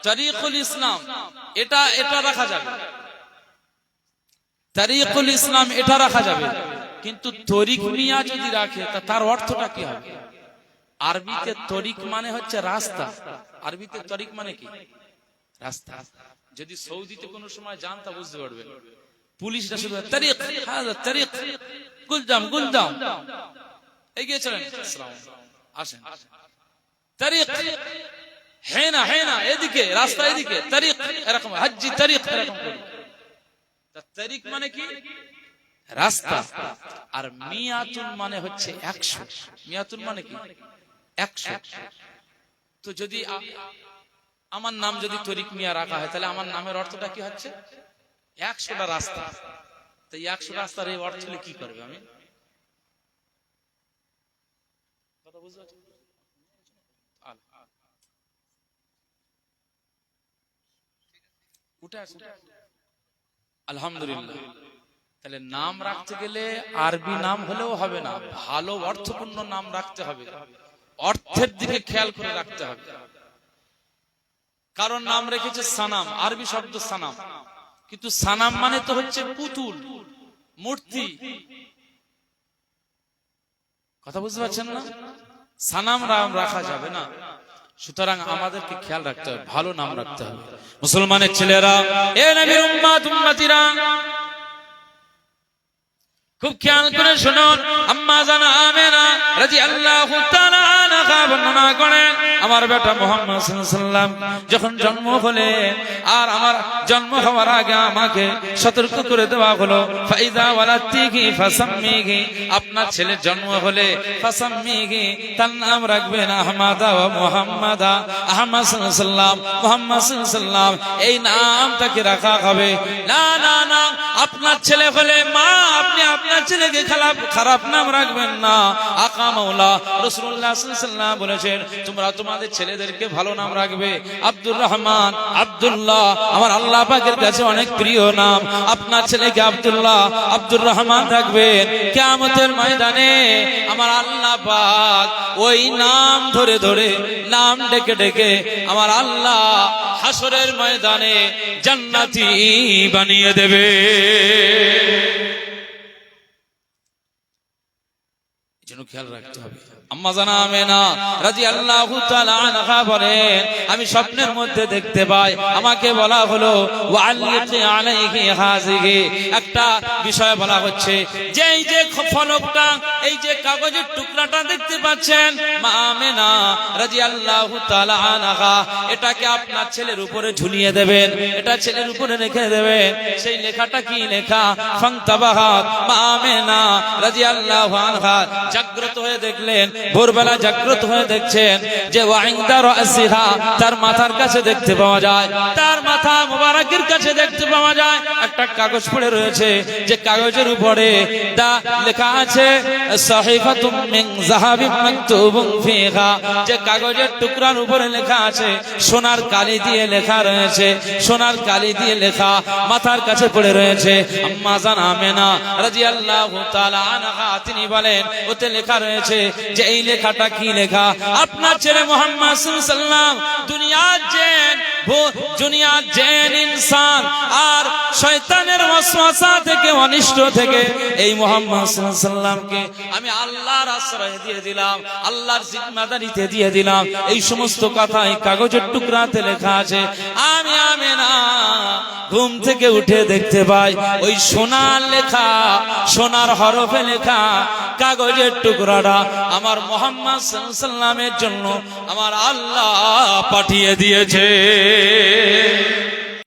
তরিকুল ইসলাম এটা রাখা যাবে, তরিকুল ইসলাম এটা রাখা যাবে, কিন্তু তরিক মিয়া যদি রাখে তা তার অর্থটা কি হবে? আরবিতে তরিক মানে হচ্ছে রাস্তা। আরবিতে তরিক মানে কি? রাস্তা। যদি সৌদিতে কোনো সময় যান তা বুঝতে পারবেন, পুলিশরা শুধু তরিক, হাযা তরিক, গুলজাম গুলজাম, এগিয়ে চলেন, আসেন, তরিক, হেনা হেনা, এদিকে রাস্তা, এদিকে তরিক, এরকম হাজ্জি তরিক, এরকম করে। তরিক মানে কি? রাস্তা। আর মিয়াতুন মানে হচ্ছে 100। মিয়াতুন মানে কি? 100। তো যদি আমার নাম যদি তরিক মিয়া রাখা হয় তাহলে আমার নামের অর্থটা কি হচ্ছে? 100টা রাস্তা। তো 100 রাস্তার এই অর্থ কি করবে? আমি কথা বুঝতে পারছি? উঠে আসুন। আলহামদুলিল্লাহ। তাহলে নাম রাখতে গেলে আরবি নাম হলেও হবে না, ভালো অর্থপূর্ণ নাম রাখতে হবে, অর্থের দিকে খেয়াল করে রাখতে হবে। কারণ নাম রেখেছে সানাম, আরবি শব্দ সানাম, কিন্তু সানাম মানে তো হচ্ছে পুতুল, মূর্তি। কথা বুঝতে পারছেন না? সানাম নাম রাখা যাবে না। সুতরাং আমাদেরকে খেয়াল রাখতে হবে, ভালো নাম রাখতে হবে। মুসলমানের ছেলেরা, এ নবীর উম্মত উম্মতিরা, খুব খেয়াল করে শুনুন। আম্মা জানা আমেনা রাদিয়াল্লাহু তাআলা আনহা বর্ণনা করেন, আমার বেটা মুহাম্মদ সাল্লাল্লাহু আলাইহি ওয়াসাল্লাম যখন জন্ম হলে, আর আমার জন্ম হওয়ার আগে আমাকে সতর্ক করে দেওয়া হলো, ফাইদা ওয়ালাতিহি ফাসাম্মিহি, আপনার ছেলের জন্ম হলে ফাসাম্মিহি, তার নাম রাখবেন আহমাদা ওয়া মুহাম্মাদা, আহমদ সাল্লাল্লাহু আলাইহি ওয়াসাল্লাম, মুহাম্মদ সাল্লাল্লাহু আলাইহি ওয়াসাল্লাম, এই নাম তাকে রাখা হবে। না না না, আপনার ছেলে হলে মা, আপনি আপনার ছেলেকে খারাপ নাম রাখবেন না। আকা মাওলা রাসূলুল্লাহ সাল্লাল্লাহু আলাইহি ওয়াসাল্লাম বলেছেন, তোমরা তোমাদের ছেলেদেরকে ভালো নাম রাখবে। আব্দুর রহমান, আব্দুল্লাহ আমার আল্লাহ পাকের কাছে অনেক প্রিয় নাম। আপনার ছেলেকে আব্দুল্লাহ, আব্দুর রহমান রাখবেন। কিয়ামতের ময়দানে আমার আল্লাহ পাক ওই নাম ধরে ধরে, নাম ডেকে ডেকে আমার আল্লাহ হাসরের ময়দানে জান্নাতি বানিয়ে দেবে। খেয়াল রাখতে হবে। আম্মা জানা আমেনা রাদিয়াল্লাহু তাআলা আনহা বলেন, আমি স্বপ্নের মধ্যে দেখতে পাই, আমাকে বলা হলো ওয়াল্লিকি আলাইহি হাযিহি, একটা বিষয় বলা হচ্ছে যে এই যে ফলকটা, এই যে কাগজের টুকরাটা দেখতে পাচ্ছেন, মা আমেনা রাদিয়াল্লাহু তাআলা আনহা এটাকে আপনার ছেলের উপরে ঝুলিয়ে দেবেন, এটা ছেলের উপরে রেখে দেবেন। সেই লেখাটা কি লেখা? ফান্তাবাহাত, মা আমেনা রাদিয়াল্লাহু আনহা জাগ্রত হয়ে দেখলেন, ভোরবেলা জাগ্রত হয়ে দেখছেন যে ওয়াইন্দা রাসিহা, তার মাথার কাছে দেখতে পাওয়া যায়, তার মাথা মোবারকের কাছে দেখতে পাওয়া যায় একটা কাগজ পড়ে রয়েছে, যে কাগজের উপরে দা লেখা আছে সাহিফাতুম মিন যাহাবিন মাকতুবুন ফিহা, যে কাগজের টুকরার উপরে লেখা আছে, সোনার কালি দিয়ে লেখা রয়েছে, সোনার কালি দিয়ে লেখা মাথার কাছে পড়ে রয়েছে। আম্মা জান আমেনা রাদিয়াল্লাহু তাআলা আনহা তিনি বলেন, ওতে লেখা রয়েছে যে এই লেখাটা কি লেখা? আপনার ছেলে মুহাম্মদ সাল্লাল্লাহু আলাইহি ওয়াসাল্লাম দুনিয়ার জিন ইনসান আর শয়তানের ওয়াসওয়াসা থেকে, অনিষ্ট থেকে এই মুহাম্মদ সাল্লাল্লাহু আলাইহি ওয়াসাল্লামকে আমি আল্লাহর আশ্রয় দিয়ে দিলাম, আল্লাহর জিম্মাদারিতে দিয়ে দিলাম। এই সমস্ত কথা এই কাগজের টুকরাতে লেখা আছে। আমি আমেনা ঘুম থেকে উঠে দেখতে পাই ওই সোনার লেখা, সোনার হরফে লেখা কাগজের টুকরাটা আমার মুহাম্মদ সাল্লাল্লাহু আলাইহি ওয়াসাল্লামের জন্য আমার আল্লাহ পাঠিয়ে দিয়েছে।